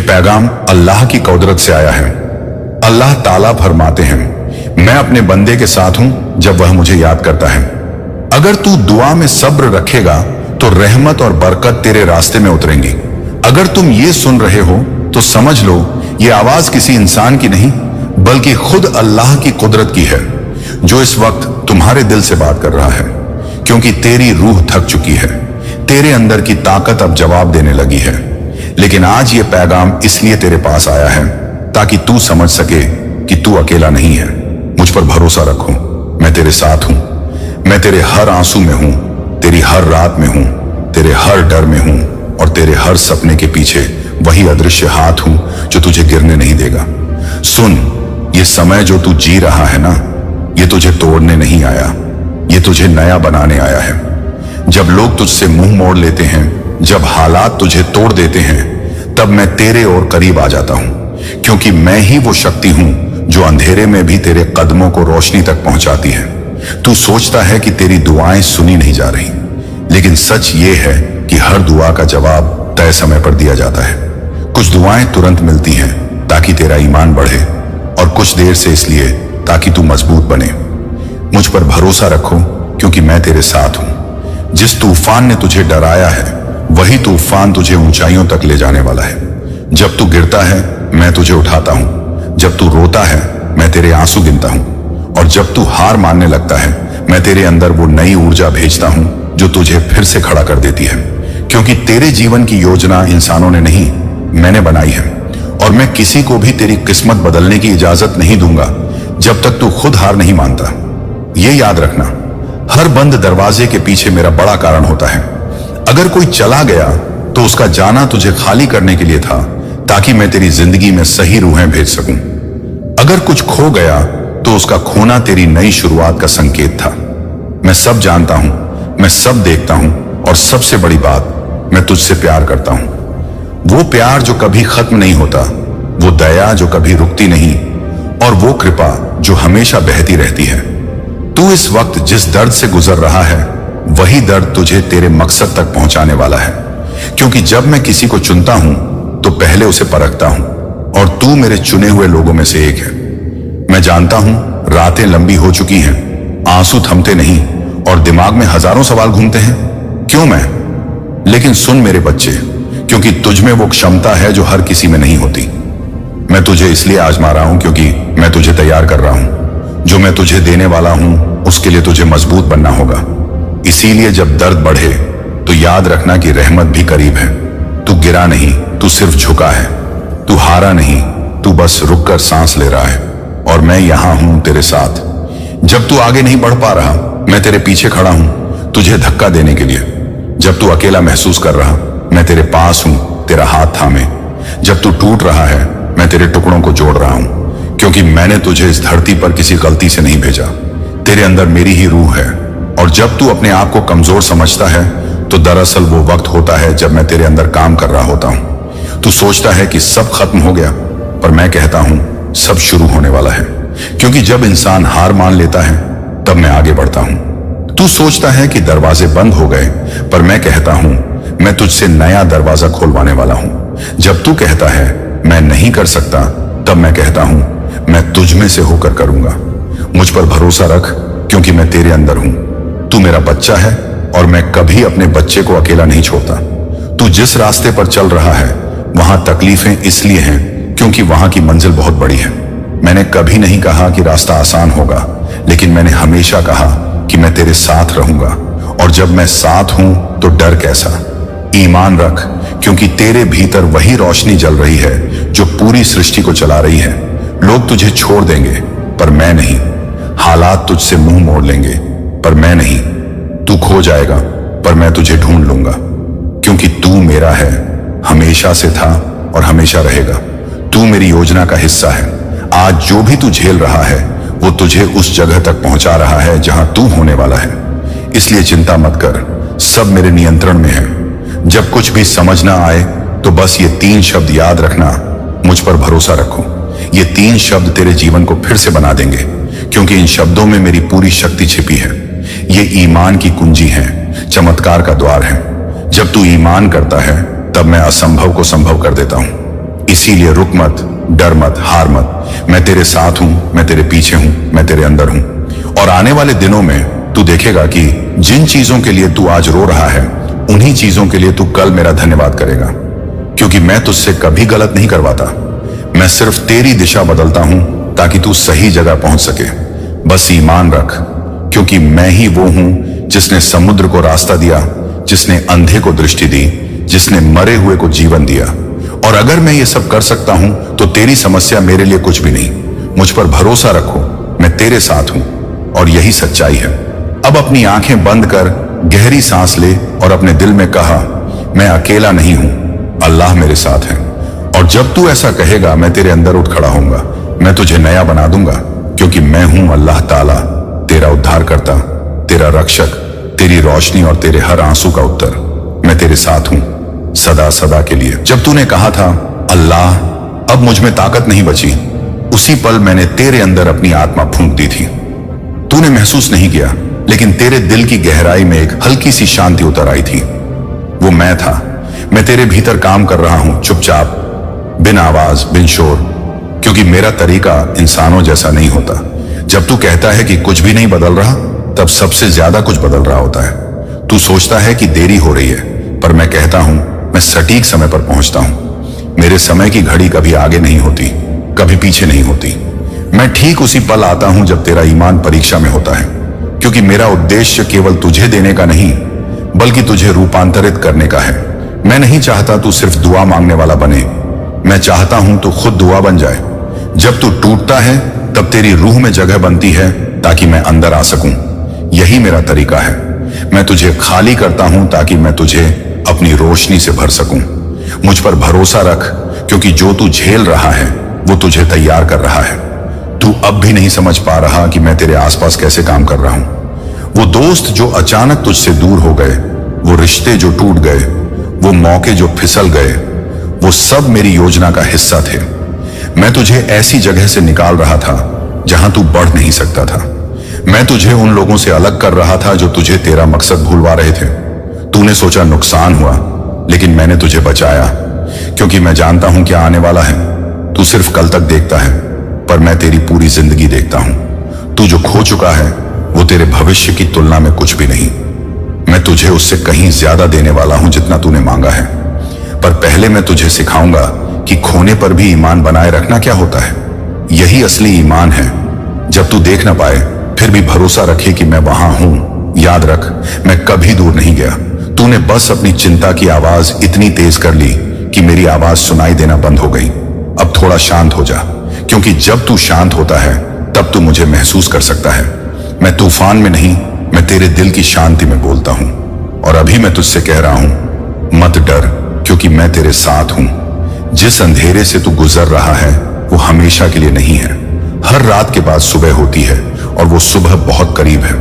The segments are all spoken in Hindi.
पैगाम अल्लाह की कुदरत से आया है। अल्लाह ताला फरमाते हैं, मैं अपने बंदे के साथ हूं जब वह मुझे याद करता है। अगर तू दुआ में सब्र रखेगा तो रहमत और बरकत तेरे रास्ते में उतरेंगी। अगर तुम ये सुन रहे हो तो समझ लो ये आवाज किसी इंसान की नहीं बल्कि खुद अल्लाह की कुदरत की है, जो इस वक्त तुम्हारे दिल से बात कर रहा है, क्योंकि तेरी रूह थक चुकी है, तेरे अंदर की ताकत अब जवाब देने लगी है। लेकिन आज ये पैगाम इसलिए तेरे पास आया है ताकि तू समझ सके कि तू अकेला नहीं है। मुझ पर भरोसा रखो, मैं तेरे साथ हूं। मैं तेरे हर आंसू में हूं, तेरी हर रात में हूं, तेरे हर डर में हूं और तेरे हर सपने के पीछे वही अदृश्य हाथ हूं जो तुझे गिरने नहीं देगा। सुन, ये समय जो तू जी रहा है ना, ये तुझे तोड़ने नहीं आया, ये तुझे नया बनाने आया है। जब लोग तुझसे मुंह मोड़ लेते हैं, जब हालात तुझे तोड़ देते हैं, तब मैं तेरे और करीब आ जाता हूं, क्योंकि मैं ही वो शक्ति हूं जो अंधेरे में भी तेरे कदमों को रोशनी तक पहुंचाती है। तू सोचता है कि तेरी दुआएं सुनी नहीं जा रही, लेकिन सच ये है कि हर दुआ का जवाब तय समय पर दिया जाता है। कुछ दुआएं तुरंत मिलती हैं ताकि तेरा ईमान बढ़े, और कुछ देर से इसलिए ताकि तू मजबूत बने। मुझ पर भरोसा रखो, क्योंकि मैं तेरे साथ हूं। जिस तूफान ने तुझे डराया है, वही तूफान तुझे ऊंचाइयों तक ले जाने वाला है। जब तू गिरता है, मैं तुझे उठाता हूं। जब तू रोता है, मैं तेरे आंसू गिनता हूं। और जब तू हार मानने लगता है, मैं तेरे अंदर वो नई ऊर्जा भेजता हूं जो तुझे फिर से खड़ा कर देती है। क्योंकि तेरे जीवन की योजना इंसानों ने नहीं, मैंने बनाई है, और मैं किसी को भी तेरी किस्मत बदलने की इजाजत नहीं दूंगा जब तक तू खुद हार नहीं मानता। ये याद रखना, हर बंद दरवाजे के पीछे मेरा बड़ा कारण होता है। अगर कोई चला गया तो उसका जाना तुझे खाली करने के लिए था, ताकि मैं तेरी जिंदगी में सही रूहें भेज सकूं। अगर कुछ खो गया तो उसका खोना तेरी नई शुरुआत का संकेत था। मैं सब जानता हूं, मैं सब देखता हूं, और सबसे बड़ी बात, मैं तुझसे प्यार करता हूं। वो प्यार जो कभी खत्म नहीं होता, वो दया जो कभी रुकती नहीं, और वो कृपा जो हमेशा बहती रहती है। तू इस वक्त जिस दर्द से गुजर रहा है, वही दर्द तुझे तेरे मकसद तक पहुंचाने वाला है। क्योंकि जब मैं किसी को चुनता हूं तो पहले उसे परखता हूं, और तू मेरे चुने हुए लोगों में से एक है। मैं जानता हूं रातें लंबी हो चुकी हैं, आंसू थमते नहीं, और दिमाग में हजारों सवाल घूमते हैं, क्यों मैं? लेकिन सुन मेरे बच्चे, क्योंकि तुझ में वो क्षमता है जो हर किसी में नहीं होती। मैं तुझे इसलिए आजमा रहा हूं क्योंकि मैं तुझे तैयार कर रहा हूं। जो मैं तुझे देने वाला हूं उसके लिए तुझे मजबूत बनना होगा। इसीलिए जब दर्द बढ़े तो याद रखना कि रहमत भी करीब है। तू गिरा नहीं, तू सिर्फ झुका है। तू हारा नहीं, तू बस रुक कर सांस ले रहा है, और मैं यहां हूं तेरे साथ। जब तू आगे नहीं बढ़ पा रहा, मैं तेरे पीछे खड़ा हूं तुझे धक्का देने के लिए। जब तू अकेला महसूस कर रहा, मैं तेरे पास हूं तेरा हाथ थामे। जब तू टूट रहा है, मैं तेरे टुकड़ों को जोड़ रहा हूं, क्योंकि मैंने तुझे इस धरती पर किसी गलती से नहीं भेजा। तेरे अंदर मेरी ही रूह है, और जब तू अपने आप को कमजोर समझता है तो दरअसल वो वक्त होता है जब मैं तेरे अंदर काम कर रहा होता हूं। तू सोचता है कि सब खत्म हो गया, पर मैं कहता हूं सब शुरू होने वाला है। क्योंकि जब इंसान हार मान लेता है तब मैं आगे बढ़ता हूं। तू सोचता है कि दरवाजे बंद हो गए, पर मैं कहता हूं मैं तुझसे नया दरवाजा खोलवाने वाला हूं। जब तू कहता है मैं नहीं कर सकता, तब मैं कहता हूं मैं तुझ में से होकर करूंगा। मुझ पर भरोसा रख, क्योंकि मैं तेरे अंदर हूं। तू मेरा बच्चा है, और मैं कभी अपने बच्चे को अकेला नहीं छोड़ता। तू जिस रास्ते पर चल रहा है वहां तकलीफें इसलिए हैं क्योंकि वहां की मंजिल बहुत बड़ी है। मैंने कभी नहीं कहा कि रास्ता आसान होगा, लेकिन मैंने हमेशा कहा कि मैं तेरे साथ रहूंगा। और जब मैं साथ हूं तो डर कैसा? ईमान रख, क्योंकि तेरे भीतर वही रोशनी जल रही है जो पूरी सृष्टि को चला रही है। लोग तुझे छोड़ देंगे, पर मैं नहीं। हालात तुझसे मुंह मोड़ लेंगे, पर मैं नहीं। तू खो जाएगा, पर मैं तुझे ढूंढ लूंगा, क्योंकि तू मेरा है, हमेशा से था और हमेशा रहेगा। तू मेरी योजना का हिस्सा है। आज जो भी तू झेल रहा है वो तुझे उस जगह तक पहुंचा रहा है जहां तू होने वाला है। इसलिए चिंता मत कर, सब मेरे नियंत्रण में है। जब कुछ भी समझ ना आए तो बस ये 3 शब्द याद रखना, मुझ पर भरोसा रखो। ये 3 शब्द तेरे जीवन को फिर से बना देंगे, क्योंकि इन शब्दों में मेरी पूरी शक्ति छिपी है। ये ईमान की कुंजी है, चमत्कार का द्वार है। जब तू ईमान करता है तब मैं असंभव को संभव कर देता हूं। इसीलिए रुक मत, डर मत, हार मत। मैं तेरे साथ हूं, मैं तेरे पीछे हूं, मैं तेरे अंदर हूं। और आने वाले दिनों में तू देखेगा कि जिन चीजों के लिए तू आज रो रहा है, उन्हीं चीजों के लिए तू कल मेरा धन्यवाद करेगा। क्योंकि मैं तुझसे कभी गलत नहीं करवाता। मैं सिर्फ तेरी दिशा बदलता हूं ताकि तू सही जगह पहुंच सके। बस ईमान रख, क्योंकि मैं ही वो हूं जिसने समुद्र को रास्ता दिया, जिसने अंधे को दृष्टि दी, जिसने मरे हुए को जीवन दिया। और अगर मैं ये सब कर सकता हूं तो तेरी समस्या मेरे लिए कुछ भी नहीं। मुझ पर भरोसा रखो, मैं तेरे साथ हूं और यही सच्चाई है। अब अपनी आंखें बंद कर गहरी सांस ले और अपने दिल में कहा, मैं अकेला नहीं हूं, अल्लाह मेरे साथ है। और जब तू ऐसा कहेगा, मैं तेरे अंदर उठ खड़ा होऊंगा, मैं तुझे नया बना दूंगा। क्योंकि मैं हूं अल्लाह ताला, तेरा उद्धार करता, तेरा रक्षक, तेरी रोशनी और तेरे हर आंसू का उत्तर। मैं तेरे साथ हूं सदा सदा के लिए। जब तूने कहा था, अल्लाह अब मुझ में ताकत नहीं बची, उसी पल मैंने तेरे अंदर अपनी आत्मा फूंक दी थी। तूने महसूस नहीं किया, लेकिन तेरे दिल की गहराई में एक हल्की सी शांति उतर आई थी। वो मैं था। मैं तेरे भीतर काम कर रहा हूं, चुपचाप, बिन आवाज, बिन शोर। क्योंकि मेरा तरीका इंसानों जैसा नहीं होता। जब तू कहता है कि कुछ भी नहीं बदल रहा, तब सबसे ज्यादा कुछ बदल रहा होता है। तू सोचता है कि देरी हो रही है, पर मैं कहता हूं, मैं सटीक समय पर पहुंचता हूं। मेरे समय की घड़ी कभी आगे नहीं होती, कभी पीछे नहीं होती। मैं ठीक उसी पल आता हूं जब तेरा ईमान परीक्षा में होता है। क्योंकि मेरा उद्देश्य केवल तुझे देने का नहीं, बल्कि तुझे रूपांतरित करने का है। मैं नहीं चाहता तू सिर्फ दुआ मांगने वाला बने, मैं चाहता हूं तू खुद दुआ बन जाए। जब तू टूटता है, तब तेरी रूह में जगह बनती है ताकि मैं अंदर आ सकूं। यही मेरा तरीका है। मैं तुझे खाली करता हूं ताकि मैं तुझे अपनी रोशनी से भर सकूं। मुझ पर भरोसा रख, क्योंकि जो तू झेल रहा है वो तुझे तैयार कर रहा है। तू अब भी नहीं समझ पा रहा कि मैं तेरे आसपास कैसे काम कर रहा हूं। वो दोस्त जो अचानक तुझसे दूर हो गए, वो रिश्ते जो टूट गए, वो मौके जो फिसल गए, वो सब मेरी योजना का हिस्सा थे। मैं तुझे ऐसी जगह से निकाल रहा था जहां तू बढ़ नहीं सकता था। मैं तुझे उन लोगों से अलग कर रहा था जो तुझे तेरा मकसद भूलवा रहे थे। तूने सोचा नुकसान हुआ, लेकिन मैंने तुझे बचाया। क्योंकि मैं जानता हूं क्या आने वाला है। तू सिर्फ कल तक देखता है, पर मैं तेरी पूरी जिंदगी देखता हूं। तू जो खो चुका है वो तेरे भविष्य की तुलना में कुछ भी नहीं। मैं तुझे उससे कहीं ज्यादा देने वाला हूं जितना तूने मांगा है। पर पहले मैं तुझे सिखाऊंगा कि खोने पर भी ईमान बनाए रखना क्या होता है। यही असली ईमान है। जब तू देख ना पाए फिर भी भरोसा रखे कि मैं वहां हूं। याद रख, मैं कभी दूर नहीं गया। तूने बस अपनी चिंता की आवाज इतनी तेज कर ली कि मेरी आवाज सुनाई देना बंद हो गई। अब थोड़ा शांत हो जा, क्योंकि जब तू शांत होता है तब तू मुझे महसूस कर सकता है। मैं तूफान में नहीं, मैं तेरे दिल की शांति में बोलता हूं। और अभी मैं तुझसे कह रहा हूं, मत डर, क्योंकि मैं तेरे साथ हूं। जिस अंधेरे से तू गुजर रहा है वो हमेशा के लिए नहीं है। हर रात के बाद सुबह होती है और वो सुबह बहुत करीब है।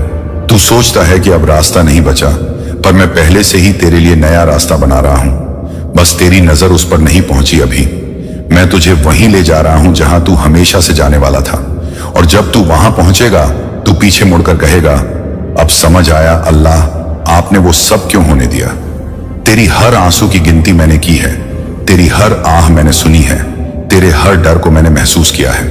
तू सोचता है कि अब रास्ता नहीं बचा, पर मैं पहले से ही तेरे लिए नया रास्ता बना रहा हूं। बस तेरी नजर उस पर नहीं पहुंची अभी। मैं तुझे वहीं ले जा रहा हूं जहां तू हमेशा से जाने वाला था। और जब तू वहां पहुंचेगा, तू पीछे मुड़कर कहेगा, अब समझ आया अल्लाह, आपने वो सब क्यों होने दिया। तेरी हर आंसू की गिनती मैंने की है, तेरी हर आह मैंने सुनी है, तेरे हर डर को मैंने महसूस किया है।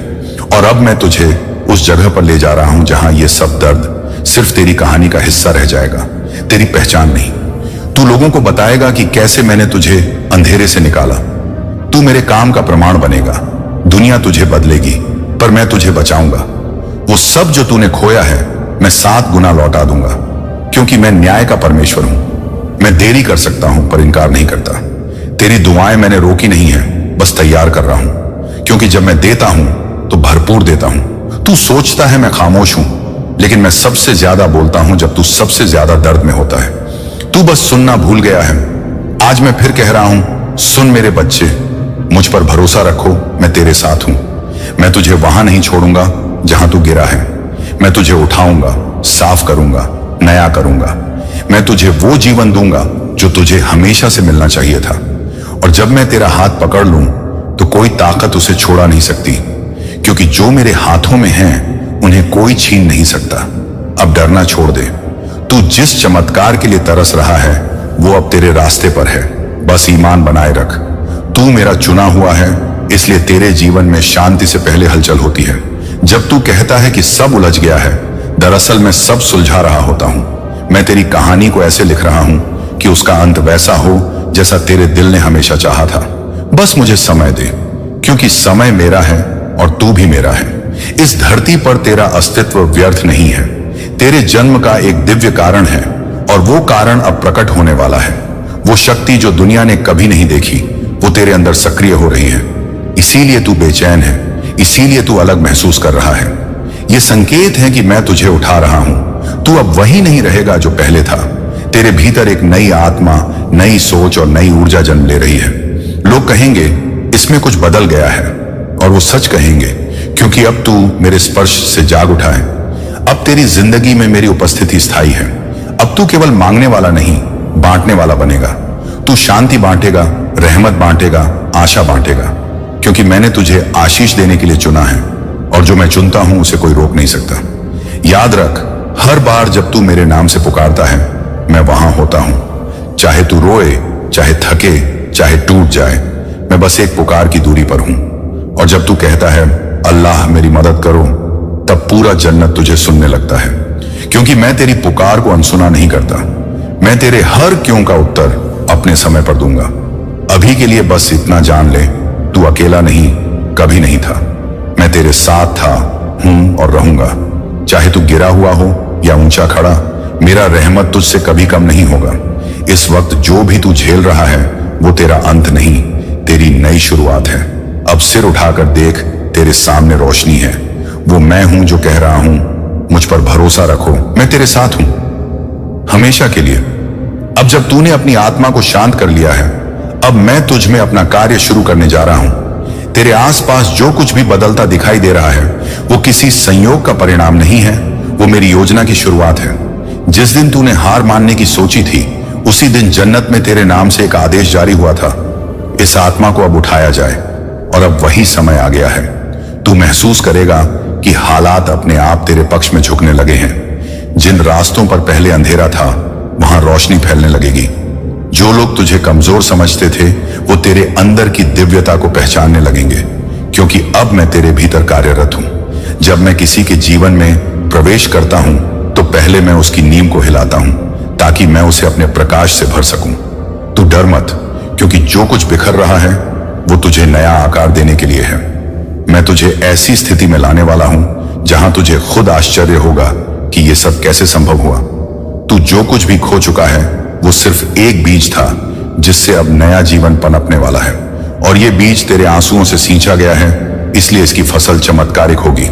और अब मैं तुझे उस जगह पर ले जा रहा हूं जहां ये सब दर्द सिर्फ तेरी कहानी का हिस्सा रह जाएगा, तेरी पहचान नहीं। तू लोगों को बताएगा कि कैसे मैंने तुझे अंधेरे से निकाला। तू मेरे काम का प्रमाण बनेगा। दुनिया तुझे बदलेगी, पर मैं तुझे बचाऊंगा। वो सब जो तूने खोया है मैं 7 गुना लौटा दूंगा, क्योंकि मैं न्याय का परमेश्वर हूं। मैं देरी कर सकता हूं पर इनकार नहीं करता। तेरी दुआएं मैंने रोकी नहीं है, बस तैयार कर रहा हूं। क्योंकि जब मैं देता हूं तो भरपूर देता हूं। तू सोचता है मैं खामोश हूं, लेकिन मैं सबसे ज्यादा बोलता हूं जब तू सबसे ज्यादा दर्द में होता है। तू बस सुनना भूल गया है। आज मैं फिर कह रहा हूं, सुन मेरे बच्चे, मुझ पर भरोसा रखो, मैं तेरे साथ हूं। मैं तुझे वहां नहीं छोड़ूंगा जहां तू गिरा है। मैं तुझे उठाऊंगा, साफ करूंगा, नया करूंगा। मैं तुझे वो जीवन दूंगा जो तुझे हमेशा से मिलना चाहिए था। और जब मैं तेरा हाथ पकड़ लूं तो कोई ताकत उसे छोड़ा नहीं सकती, क्योंकि जो मेरे हाथों में है उन्हें कोई छीन नहीं सकता। अब डरना छोड़ दे। तू जिस चमत्कार के लिए तरस रहा है वो अब तेरे रास्ते पर है। बस ईमान बनाए रख। तू मेरा चुना हुआ है, इसलिए तेरे जीवन में शांति से पहले हलचल होती है। जब तू कहता है कि सब उलझ गया है, दरअसल मैं सब सुलझा रहा होता हूं। मैं तेरी कहानी को ऐसे लिख रहा हूं कि उसका अंत वैसा हो जैसा तेरे दिल ने हमेशा चाहा था। बस मुझे समय दे, क्योंकि समय मेरा है और तू भी मेरा है। इस धरती पर तेरा अस्तित्व व्यर्थ नहीं है। तेरे जन्म का एक दिव्य कारण है, और वो कारण अब प्रकट होने वाला है। वो शक्ति जो दुनिया ने कभी नहीं देखी, वो तेरे अंदर सक्रिय हो रही है। इसीलिए तू बेचैन है, इसीलिए तू अलग महसूस कर रहा है। ये संकेत है कि मैं तुझे उठा रहा हूं। तू अब वही नहीं रहेगा जो पहले था। तेरे भीतर एक नई आत्मा, नई सोच और नई ऊर्जा जन्म ले रही है। लोग कहेंगे इसमें कुछ बदल गया है, और वो सच कहेंगे, क्योंकि अब तू मेरे स्पर्श से जाग उठा है। अब तेरी जिंदगी में मेरी उपस्थिति स्थायी है। अब तू केवल मांगने वाला नहीं, बांटने वाला बनेगा। तू शांति बांटेगा, रहमत बांटेगा, आशा बांटेगा, क्योंकि मैंने तुझे आशीष देने के लिए चुना है, और जो मैं चुनता हूं उसे कोई रोक नहीं सकता। याद रख, हर बार जब तू मेरे नाम से पुकारता है, मैं वहां होता हूं। चाहे तू रोए, चाहे थके, चाहे टूट जाए, मैं बस एक पुकार की दूरी पर हूं। और जब तू कहता है अल्लाह मेरी मदद करो, तब पूरा जन्नत तुझे सुनने लगता है, क्योंकि मैं तेरी पुकार को अनसुना नहीं करता। मैं तेरे हर क्यों का उत्तर अपने समय पर दूंगा। अभी के लिए बस इतना जान ले, तू अकेला नहीं, कभी नहीं था। मैं तेरे साथ था, हूं और रहूंगा। चाहे तू गिरा हुआ हो या ऊंचा खड़ा, मेरा रहमत तुझसे कभी कम नहीं होगा। इस वक्त जो भी तू झेल रहा है, वो तेरा अंत नहीं, तेरी नई शुरुआत है। अब सिर उठाकर देख, तेरे सामने रोशनी है। वो मैं हूं जो कह रहा हूं, मुझ पर भरोसा रखो, मैं तेरे साथ हूं, हमेशा के लिए। अब जब तूने अपनी आत्मा को शांत कर लिया है, अब मैं तुझ में अपना कार्य शुरू करने जा रहा हूं। तेरे आसपास जो कुछ भी बदलता दिखाई दे रहा है, वो किसी संयोग का परिणाम नहीं है, वो मेरी योजना की शुरुआत है। जिस दिन तूने हार मानने की सोची थी, उसी दिन जन्नत में तेरे नाम से एक आदेश जारी हुआ था, इस आत्मा को अब उठाया जाए। और अब वही समय आ गया है। तू महसूस करेगा कि हालात अपने आप तेरे पक्ष में झुकने लगे हैं। जिन रास्तों पर पहले अंधेरा था, वहां रोशनी फैलने लगेगी। जो लोग तुझे कमजोर समझते थे, वो तेरे अंदर की दिव्यता को पहचानने लगेंगे, क्योंकि अब मैं तेरे भीतर कार्यरत हूं। जब मैं किसी के जीवन में प्रवेश करता हूं, तो पहले मैं उसकी नींव को हिलाता हूं, ताकि मैं उसे अपने प्रकाश से भर सकूं। तू डर मत, क्योंकि जो कुछ बिखर रहा है, वो तुझे नया आकार देने के लिए है। मैं तुझे ऐसी स्थिति में लाने वाला हूं जहां तुझे खुद आश्चर्य होगा कि यह सब कैसे संभव हुआ। तू जो कुछ भी खो चुका है, वो सिर्फ एक बीज था, जिससे अब नया जीवन पनपने वाला है। और ये बीज तेरे आंसुओं से सींचा गया है, इसलिए इसकी फसल चमत्कारिक होगी।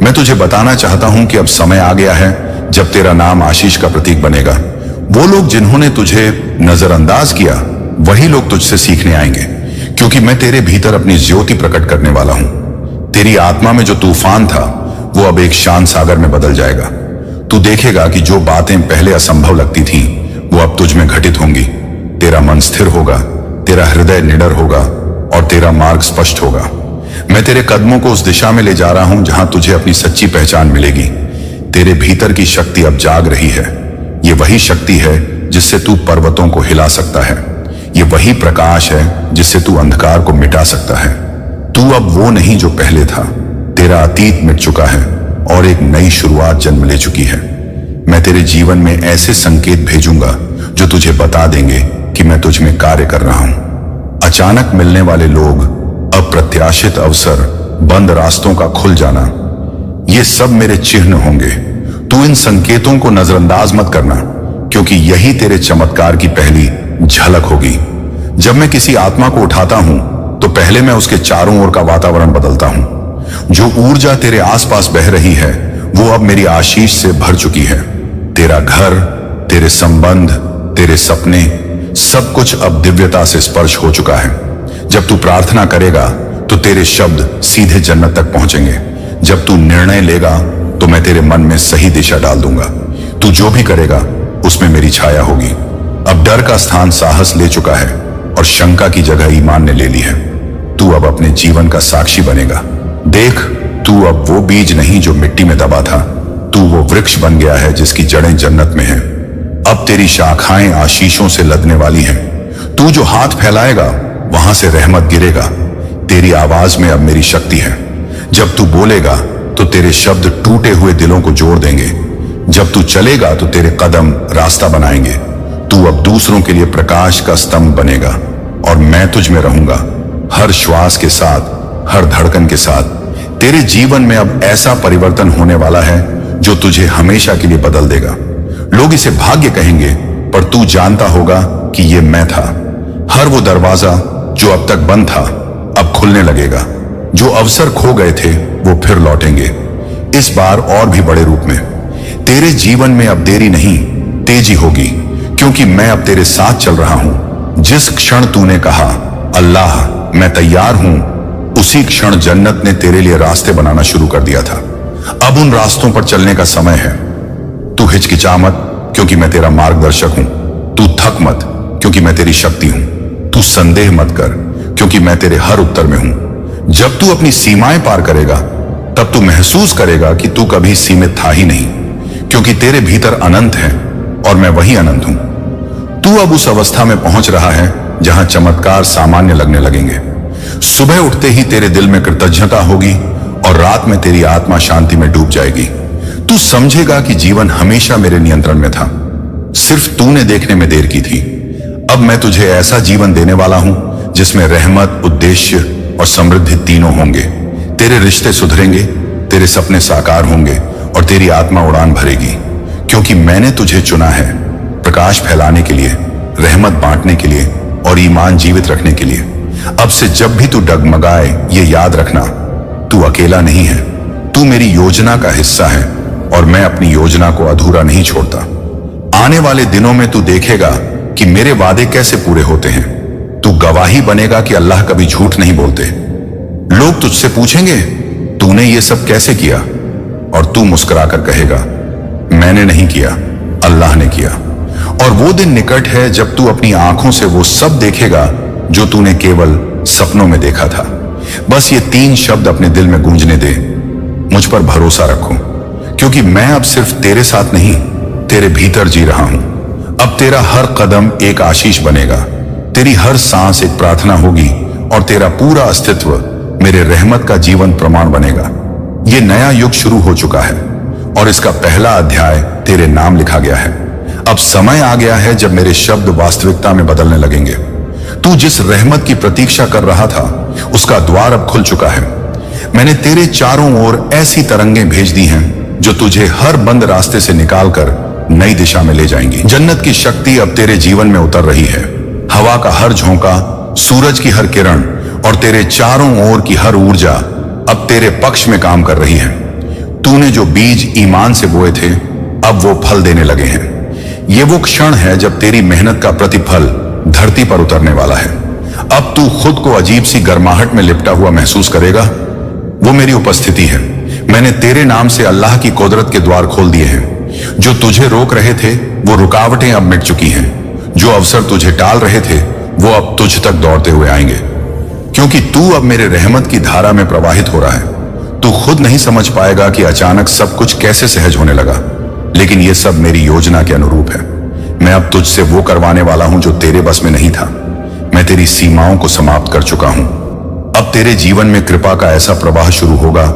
मैं तुझे बताना चाहता हूं कि अब समय आ गया है जब तेरा नाम आशीष का प्रतीक बनेगा। वो लोग जिन्होंने तुझे नजरअंदाज किया, वही लोग तुझसे सीखने आएंगे, क्योंकि मैं तेरे भीतर अपनी ज्योति प्रकट करने वाला हूं। तेरी आत्मा में जो तूफान था, वो अब एक शांत सागर में बदल जाएगा। तू देखेगा कि जो बातें पहले असंभव लगती थीं, वो अब तुझ में घटित होंगी। तेरा मन स्थिर होगा, तेरा हृदय निडर होगा, और तेरा मार्ग स्पष्ट होगा। मैं तेरे कदमों को उस दिशा में ले जा रहा हूं जहां तुझे अपनी सच्ची पहचान मिलेगी। तेरे भीतर की शक्ति अब जाग रही है। ये वही शक्ति है जिससे तू पर्वतों को हिला सकता है। ये वही प्रकाश है जिससे तू अंधकार को मिटा सकता है। तू अब वो नहीं जो पहले था। तेरा अतीत मिट चुका है और एक नई शुरुआत जन्म ले चुकी है। मैं तेरे जीवन में ऐसे संकेत भेजूंगा जो तुझे बता देंगे कि मैं तुझ में कार्य कर रहा हूं। अचानक मिलने वाले लोग, अप्रत्याशित अवसर, बंद रास्तों का खुल जाना, ये सब मेरे चिन्ह होंगे। तू इन संकेतों को नजरअंदाज मत करना, क्योंकि यही तेरे चमत्कार की पहली झलक होगी। जब मैं किसी आत्मा को उठाता हूं, तो पहले मैं उसके चारों ओर का वातावरण बदलता हूं। जो ऊर्जा तेरे आसपास बह रही है, वो अब मेरी आशीष से भर चुकी है। तेरा घर, तेरे संबंध, तेरे सपने, सब कुछ अब दिव्यता से स्पर्श हो चुका है। जब तू प्रार्थना करेगा, तो तेरे शब्द सीधे जन्नत तक पहुंचेंगे। जब तू निर्णय लेगा, तो मैं तेरे मन में सही दिशा डाल दूंगा। तू जो भी करेगा, उसमें मेरी छाया होगी। अब डर का स्थान साहस ले चुका है, और शंका की जगह ईमान ने ले ली है। तू अब अपने जीवन का साक्षी बनेगा। देख, तू अब वो बीज नहीं जो मिट्टी में दबा था। तू वो वृक्ष बन गया है जिसकी जड़ें जन्नत में हैं। अब तेरी शाखाएं आशीषों से लदने वाली हैं। तू जो हाथ फैलाएगा, वहां से रहमत गिरेगा। तेरी आवाज में अब मेरी शक्ति है। जब तू बोलेगा तो तेरे शब्द टूटे हुए दिलों को जोड़ देंगे। जब तू चलेगा तो तेरे कदम रास्ता बनाएंगे। तू अब दूसरों के लिए प्रकाश का स्तंभ बनेगा और मैं तुझ में रहूंगा। हर श्वास के साथ, हर धड़कन के साथ तेरे जीवन में अब ऐसा परिवर्तन होने वाला है जो तुझे हमेशा के लिए बदल देगा। लोग इसे भाग्य कहेंगे, पर तू जानता होगा कि ये मैं था। हर वो दरवाजा जो अब तक बंद था अब खुलने लगेगा। जो अवसर खो गए थे वो फिर लौटेंगे, इस बार और भी बड़े रूप में। तेरे जीवन में अब देरी नहीं, तेजी होगी, क्योंकि मैं अब तेरे साथ चल रहा हूं। जिस क्षण तूने कहा अल्लाह मैं तैयार हूं, उसी क्षण जन्नत ने तेरे लिए रास्ते बनाना शुरू कर दिया था। अब उन रास्तों पर चलने का समय है। तू हिचकिचा मत, क्योंकि मैं तेरा मार्गदर्शक हूं। तू थक मत, क्योंकि मैं तेरी शक्ति हूं। तू संदेह मत कर, क्योंकि मैं तेरे हर उत्तर में हूं। जब तू अपनी सीमाएं पार करेगा तब तू महसूस करेगा कि तू कभी सीमित था ही नहीं, क्योंकि तेरे भीतर अनंत है और मैं वही अनंत हूं। तू अब उस अवस्था में पहुंच रहा है जहां चमत्कार सामान्य लगने लगेंगे। सुबह उठते ही तेरे दिल में कृतज्ञता होगी और रात में तेरी आत्मा शांति में डूब जाएगी। तू समझेगा कि जीवन हमेशा मेरे नियंत्रण में था, सिर्फ तूने देखने में देर की थी। अब मैं तुझे ऐसा जीवन देने वाला हूं जिसमें रहमत, उद्देश्य और समृद्धि तीनों होंगे। तेरे रिश्ते सुधरेंगे, तेरे सपने साकार होंगे और तेरी आत्मा उड़ान भरेगी, क्योंकि मैंने तुझे चुना है प्रकाश फैलाने के लिए, रहमत बांटने के लिए और ईमान जीवित रखने के लिए। अब से जब भी तू डगमगाए, ये याद रखना, तू अकेला नहीं है। तू मेरी योजना का हिस्सा है और मैं अपनी योजना को अधूरा नहीं छोड़ता। आने वाले दिनों में तू देखेगा कि मेरे वादे कैसे पूरे होते हैं। तू गवाही बनेगा कि अल्लाह कभी झूठ नहीं बोलते। लोग तुझसे पूछेंगे तूने ये सब कैसे किया, और तू मुस्कुराकर कहेगा मैंने नहीं किया, अल्लाह ने किया। और वो दिन निकट है जब तू अपनी आंखों से वो सब देखेगा जो तूने केवल सपनों में देखा था। बस ये 3 शब्द अपने दिल में गूंजने दे, मुझ पर भरोसा रखो, क्योंकि मैं अब सिर्फ तेरे साथ नहीं, तेरे भीतर जी रहा हूं। अब तेरा हर कदम एक आशीष बनेगा, तेरी हर सांस एक प्रार्थना होगी और तेरा पूरा अस्तित्व मेरे रहमत का जीवन प्रमाण बनेगा। ये नया युग शुरू हो चुका है और इसका पहला अध्याय तेरे नाम लिखा गया है। अब समय आ गया है जब मेरे शब्द वास्तविकता में बदलने लगेंगे। तू जिस रहमत की प्रतीक्षा कर रहा था, उसका द्वार अब खुल चुका है। मैंने तेरे चारों ओर ऐसी तरंगें भेज दी हैं जो तुझे हर बंद रास्ते से निकालकर नई दिशा में ले जाएंगी। जन्नत की शक्ति अब तेरे जीवन में उतर रही है। हवा का हर झोंका, सूरज की हर किरण और तेरे चारों ओर की हर ऊर्जा अब तेरे पक्ष में काम कर रही है। तूने जो बीज ईमान से बोए थे, अब वो फल देने लगे हैं। ये वो क्षण है जब तेरी मेहनत का प्रतिफल धरती पर उतरने वाला है। अब तू खुद को अजीब सी गर्माहट में लिपटा हुआ महसूस करेगा। वो मेरी उपस्थिति है। मैंने तेरे नाम से अल्लाह की कुदरत के द्वार खोल दिए हैं। जो तुझे रोक रहे थे वो रुकावटें अब मिट चुकी हैं। जो अवसर तुझे टाल रहे थे वो अब तुझ तक दौड़ते हुए आएंगे, क्योंकि तू अब मेरे रहमत की धारा में प्रवाहित हो रहा है। तू खुद नहीं समझ पाएगा कि अचानक सब कुछ कैसे सहज होने लगा, लेकिन ये सब मेरी योजना के अनुरूप है। मैं अब तुझसे वो करवाने वाला हूं जो तेरे बस में नहीं था। मैं तेरी सीमाओं को समाप्त कर चुका हूं। अब तेरे जीवन में कृपा का ऐसा प्रवाह शुरू होगा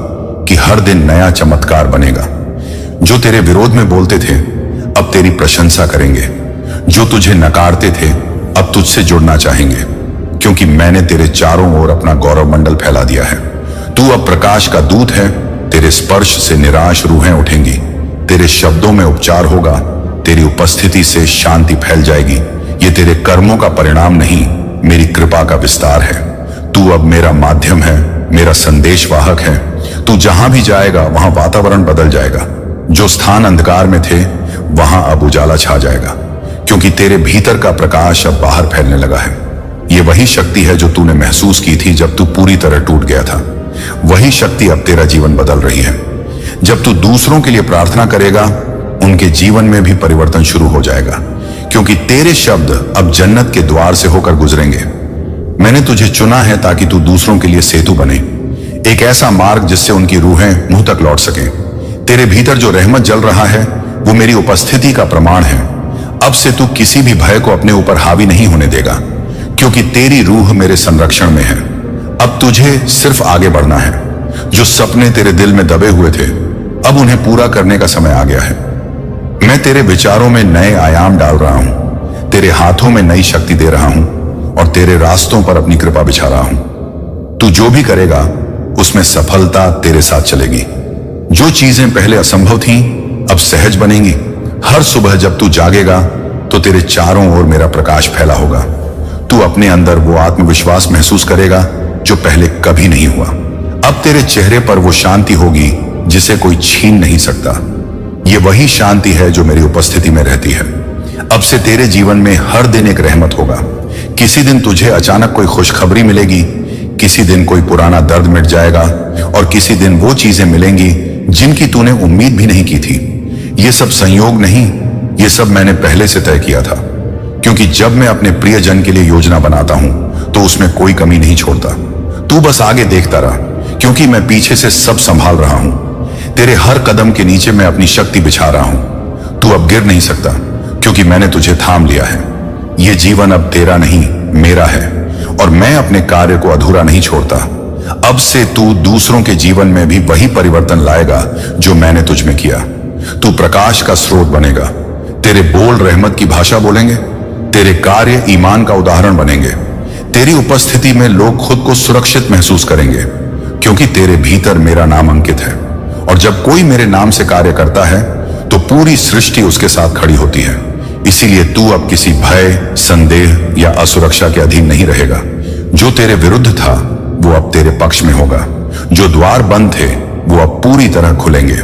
कि हर दिन नया चमत्कार बनेगा। जो तेरे विरोध में बोलते थे अब तेरी प्रशंसा करेंगे। जो तुझे नकारते थे अब तुझसे जुड़ना चाहेंगे, क्योंकि मैंने तेरे चारों ओर अपना गौरव मंडल फैला दिया है। तू अब प्रकाश का दूत है। तेरे स्पर्श से निराश रूहें उठेंगी। तेरे शब्दों में उपचार होगा। तेरी उपस्थिति से शांति फैल जाएगी। ये तेरे कर्मों का परिणाम नहीं, मेरी कृपा का विस्तार है। तू अब मेरा माध्यम है, मेरा संदेशवाहक है। तू जहां भी जाएगा वहां वातावरण बदल जाएगा। जो स्थान अंधकार में थे वहां अब उजाला छा जाएगा, क्योंकि तेरे भीतर का प्रकाश अब बाहर फैलने लगा है। ये वही शक्ति है जो तूने महसूस की थी जब तू पूरी तरह टूट गया था। वही शक्ति अब तेरा जीवन बदल रही है। जब तू दूसरों के लिए प्रार्थना करेगा, उनके जीवन में भी परिवर्तन शुरू हो जाएगा, क्योंकि तेरे शब्द अब जन्नत के द्वार से होकर गुजरेंगे। मैंने तुझे चुना है ताकि तू दूसरों के लिए सेतु बने, एक ऐसा मार्ग जिससे उनकी रूहें मुंह तक लौट सकें। तेरे भीतर जो रहमत जल रहा है वो मेरी उपस्थिति का प्रमाण है। अब से तू किसी भी भय को अपने ऊपर हावी नहीं होने देगा, क्योंकि तेरी रूह मेरे संरक्षण में है। अब तुझे सिर्फ आगे बढ़ना है। जो सपने तेरे दिल में दबे हुए थे, अब उन्हें पूरा करने का समय आ गया है। मैं तेरे विचारों में नए आयाम डाल रहा हूं, तेरे हाथों में नई शक्ति दे रहा हूं और तेरे रास्तों पर अपनी कृपा बिछा रहा हूं। तू जो भी करेगा उसमें सफलता तेरे साथ चलेगी। जो चीजें पहले असंभव थीं, अब सहज बनेंगी। हर सुबह जब तू जागेगा तो तेरे चारों ओर मेरा प्रकाश फैला होगा। तू अपने अंदर वो आत्मविश्वास महसूस करेगा जो पहले कभी नहीं हुआ। अब तेरे चेहरे पर वो शांति होगी जिसे कोई छीन नहीं सकता। ये वही शांति है जो मेरी उपस्थिति में रहती है। अब से तेरे जीवन में हर दिन एक रहमत होगा। किसी दिन तुझे अचानक कोई खुशखबरी मिलेगी, किसी दिन कोई पुराना दर्द मिट जाएगा और किसी दिन वो चीजें मिलेंगी जिनकी तूने उम्मीद भी नहीं की थी। ये सब संयोग नहीं, ये सब मैंने पहले से तय किया था। क्योंकि जब मैं अपने प्रियजन के लिए योजना बनाता हूं तो उसमें कोई कमी नहीं छोड़ता। तू बस आगे देखता रहा, क्योंकि मैं पीछे से सब संभाल रहा हूं। तेरे हर कदम के नीचे मैं अपनी शक्ति बिछा रहा हूं। तू अब गिर नहीं सकता, क्योंकि मैंने तुझे थाम लिया है। यह जीवन अब तेरा नहीं, मेरा है, और मैं अपने कार्य को अधूरा नहीं छोड़ता। अब से तू दूसरों के जीवन में भी वही परिवर्तन लाएगा जो मैंने तुझ में किया। तू प्रकाश का स्रोत बनेगा। तेरे बोल रहमत की भाषा बोलेंगे, तेरे कार्य ईमान का उदाहरण बनेंगे। तेरी उपस्थिति में लोग खुद को सुरक्षित महसूस करेंगे, क्योंकि तेरे भीतर मेरा नाम अंकित है। और जब कोई मेरे नाम से कार्य करता है तो पूरी सृष्टि उसके साथ खड़ी होती है। इसीलिए तू अब किसी भय, संदेह या असुरक्षा के अधीन नहीं रहेगा। जो तेरे विरुद्ध था वो अब तेरे पक्ष में होगा। जो द्वार बंद थे वो अब पूरी तरह खुलेंगे।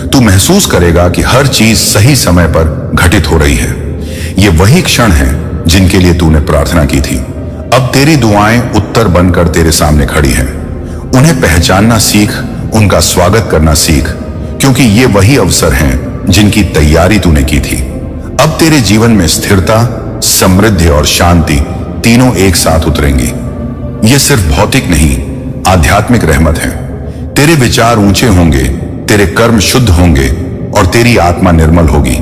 तू महसूस करेगा कि हर चीज सही समय पर घटित हो रही है। ये वही क्षण है जिनके लिए तूने प्रार्थना की थी। अब तेरी दुआएं उत्तर बनकर तेरे सामने खड़ी हैं। उन्हें पहचानना सीख, उनका स्वागत करना सीख, क्योंकि ये वही अवसर हैं जिनकी तैयारी तूने की थी। अब तेरे जीवन में स्थिरता, समृद्धि और शांति तीनों एक साथ उतरेंगी। ये सिर्फ भौतिक नहीं, आध्यात्मिक रहमत है। तेरे विचार ऊंचे होंगे, तेरे कर्म शुद्ध होंगे और तेरी आत्मा निर्मल होगी।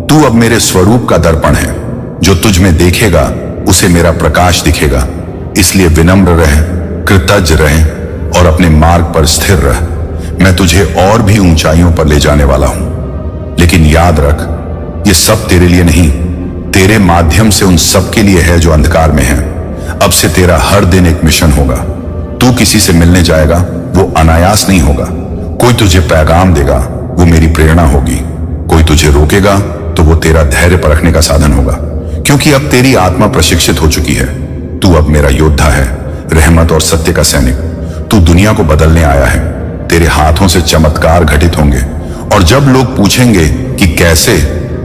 तू अब मेरे स्वरूप का दर्पण है। जो तुझ में देखेगा उसे मेरा प्रकाश दिखेगा। इसलिए विनम्र रह, कृतज्ञ रह और अपने मार्ग पर स्थिर रह। मैं तुझे और भी ऊंचाइयों पर ले जाने वाला हूं। लेकिन याद रख, ये सब तेरे लिए नहीं, तेरे माध्यम से उन सब के लिए है जो अंधकार में है। अब से तेरा हर दिन एक मिशन होगा। तू किसी से मिलने जाएगा, वो अनायास नहीं होगा। कोई तुझे पैगाम देगा, वो मेरी प्रेरणा होगी। कोई तुझे रोकेगा तो वो तेरा धैर्य परखने का साधन होगा। क्योंकि अब तेरी आत्मा प्रशिक्षित हो चुकी है। तू अब मेरा योद्धा है, रहमत और सत्य का सैनिक। तू दुनिया को बदलने आया है। तेरे हाथों से चमत्कार घटित होंगे और जब लोग पूछेंगे कि कैसे,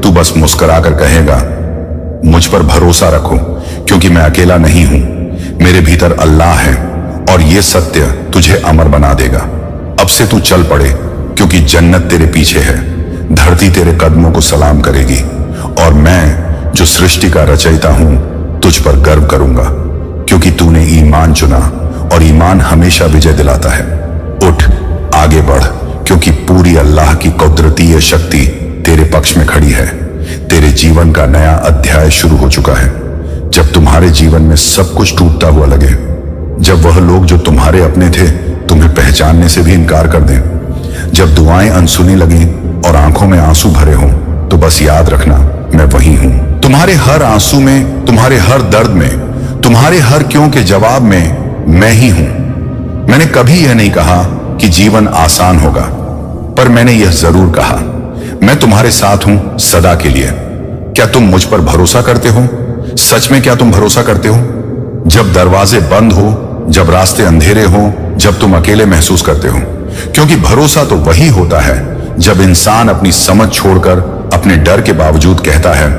तू बस मुस्कुराकर कहेगा, मुझ पर भरोसा रखो, क्योंकि मैं अकेला नहीं हूं। मेरे भीतर अल्लाह है और यह सत्य तुझे अमर बना देगा। अब से तू चल पड़े, क्योंकि जन्नत तेरे पीछे है। धरती तेरे कदमों को सलाम करेगी और मैं जो सृष्टि का रचयिता हूं तुझ पर गर्व करूंगा, क्योंकि तूने ईमान चुना और ईमान हमेशा विजय दिलाता है। उठ, आगे बढ़, क्योंकि पूरी अल्लाह की कुदरती शक्ति तेरे पक्ष में खड़ी है। तेरे जीवन का नया अध्याय शुरू हो चुका है। जब तुम्हारे जीवन में सब कुछ टूटता हुआ लगे, जब वह लोग जो तुम्हारे अपने थे तुम्हें पहचानने से भी इनकार कर दें, जब दुआएं अनसुनी लगें और आंखों में आंसू भरे हों, तो बस याद रखना, मैं वही हूं। तुम्हारे हर आंसू में, तुम्हारे हर दर्द में, तुम्हारे हर क्यों के जवाब में मैं ही हूं। मैंने कभी यह नहीं कहा कि जीवन आसान होगा, पर मैंने यह जरूर कहा, मैं तुम्हारे साथ हूं सदा के लिए। क्या तुम मुझ पर भरोसा करते हो? सच में क्या तुम भरोसा करते हो? जब दरवाजे बंद हो, जब रास्ते अंधेरे हो, जब तुम अकेले महसूस करते हो। क्योंकि भरोसा तो वही होता है जब इंसान अपनी समझ छोड़कर अपने डर के बावजूद कहता है,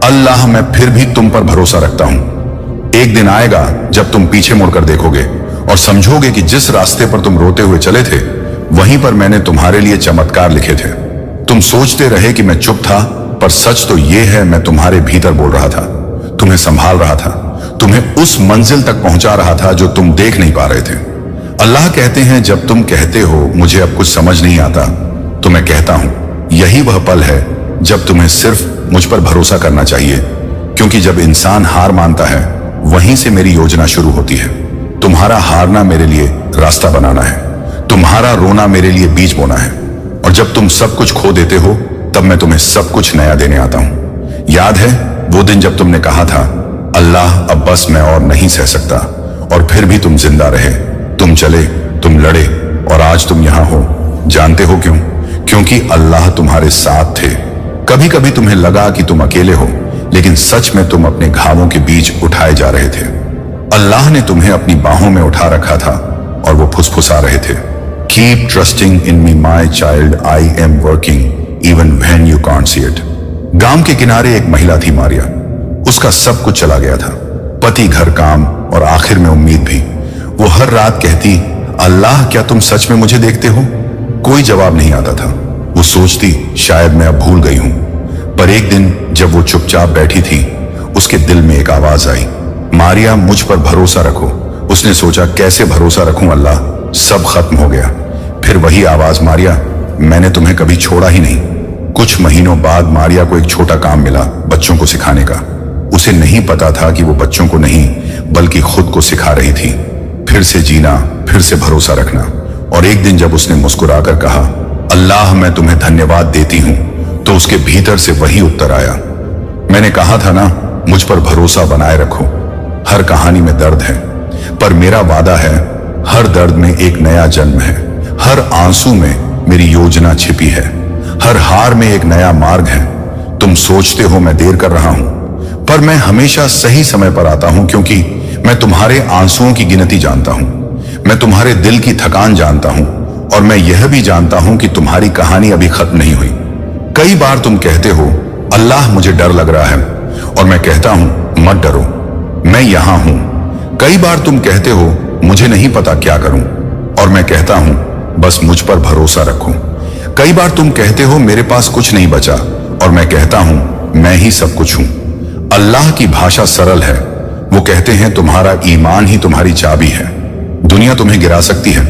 अल्लाह मैं फिर भी तुम पर भरोसा रखता हूं। एक दिन आएगा जब तुम पीछे मुड़कर देखोगे और समझोगे कि जिस रास्ते पर तुम रोते हुए चले थे, वहीं पर मैंने तुम्हारे लिए चमत्कार लिखे थे। तुम सोचते रहे कि मैं चुप था, पर सच तो यह है मैं तुम्हारे भीतर बोल रहा था, तुम्हें संभाल रहा था, तुम्हें उस मंजिल तक पहुंचा रहा था जो तुम देख नहीं पा रहे थे। अल्लाह कहते हैं, जब तुम कहते हो मुझे अब कुछ समझ नहीं आता, तो मैं कहता हूं यही वह पल है जब तुम्हें सिर्फ मुझ पर भरोसा करना चाहिए। क्योंकि जब इंसान हार मानता है वहीं से मेरी योजना शुरू होती है। तुम्हारा हारना मेरे लिए रास्ता बनाना है, तुम्हारा रोना मेरे लिए बीज बोना है, और जब तुम सब कुछ खो देते हो तब मैं तुम्हें सब कुछ नया देने आता हूं। याद है वो दिन जब तुमने कहा था, अल्लाह अब बस मैं और नहीं सह सकता, और फिर भी तुम जिंदा रहे, तुम चले, तुम लड़े, और आज तुम यहां हो। जानते हो क्यों? क्योंकि अल्लाह तुम्हारे साथ थे। कभी कभी तुम्हें लगा कि तुम अकेले हो, लेकिन सच में तुम अपने घावों के बीच उठाए जा रहे थे। अल्लाह ने तुम्हें अपनी बाहों में उठा रखा था और वो फुसफुसा रहे थे, keep trusting in me my child, I am working even when you can't see it. गांव के किनारे एक महिला थी, मारिया। उसका सब कुछ चला गया था, पति, घर, काम, और आखिर में उम्मीद भी। वो हर रात कहती, अल्लाह क्या तुम सच में मुझे देखते हो? कोई जवाब नहीं आता था। वो सोचती शायद मैं अब भूल गई हूं। पर एक दिन जब वो चुपचाप बैठी थी, उसके दिल में एक आवाज आई, मारिया मुझ पर भरोसा रखो। उसने सोचा, कैसे भरोसा रखूं अल्लाह, सब खत्म हो गया। फिर वही आवाज, मारिया मैंने तुम्हें कभी छोड़ा ही नहीं। कुछ महीनों बाद मारिया को एक छोटा काम मिला, बच्चों को सिखाने का। उसे नहीं पता था कि वो बच्चों को नहीं बल्कि खुद को सिखा रही थी, फिर से जीना, फिर से भरोसा रखना। और एक दिन जब उसने मुस्कुराकर कहा, अल्लाह मैं तुम्हें धन्यवाद देती हूं, तो उसके भीतर से वही उत्तर आया, मैंने कहा था ना, मुझ पर भरोसा बनाए रखो। हर कहानी में दर्द है, पर मेरा वादा है हर दर्द में एक नया जन्म है, हर आंसू में मेरी योजना छिपी है, हर हार में एक नया मार्ग है। तुम सोचते हो मैं देर कर रहा हूं, पर मैं हमेशा सही समय पर आता हूं, क्योंकि मैं तुम्हारे आंसुओं की गिनती जानता हूं, मैं तुम्हारे दिल की थकान जानता हूं, और मैं यह भी जानता हूं कि तुम्हारी कहानी अभी खत्म नहीं हुई। कई बार तुम कहते हो, अल्लाह मुझे डर लग रहा है, और मैं कहता हूं मत डरो, मैं यहां हूं। कई बार तुम कहते हो, मुझे नहीं पता क्या करूं, और मैं कहता हूं बस मुझ पर भरोसा रखो। कई बार तुम कहते हो, मेरे पास कुछ नहीं बचा, और मैं कहता हूं मैं ही सब कुछ हूं। अल्लाह की भाषा सरल है। वो कहते हैं तुम्हारा ईमान ही तुम्हारी चाबी है। दुनिया तुम्हें गिरा सकती है,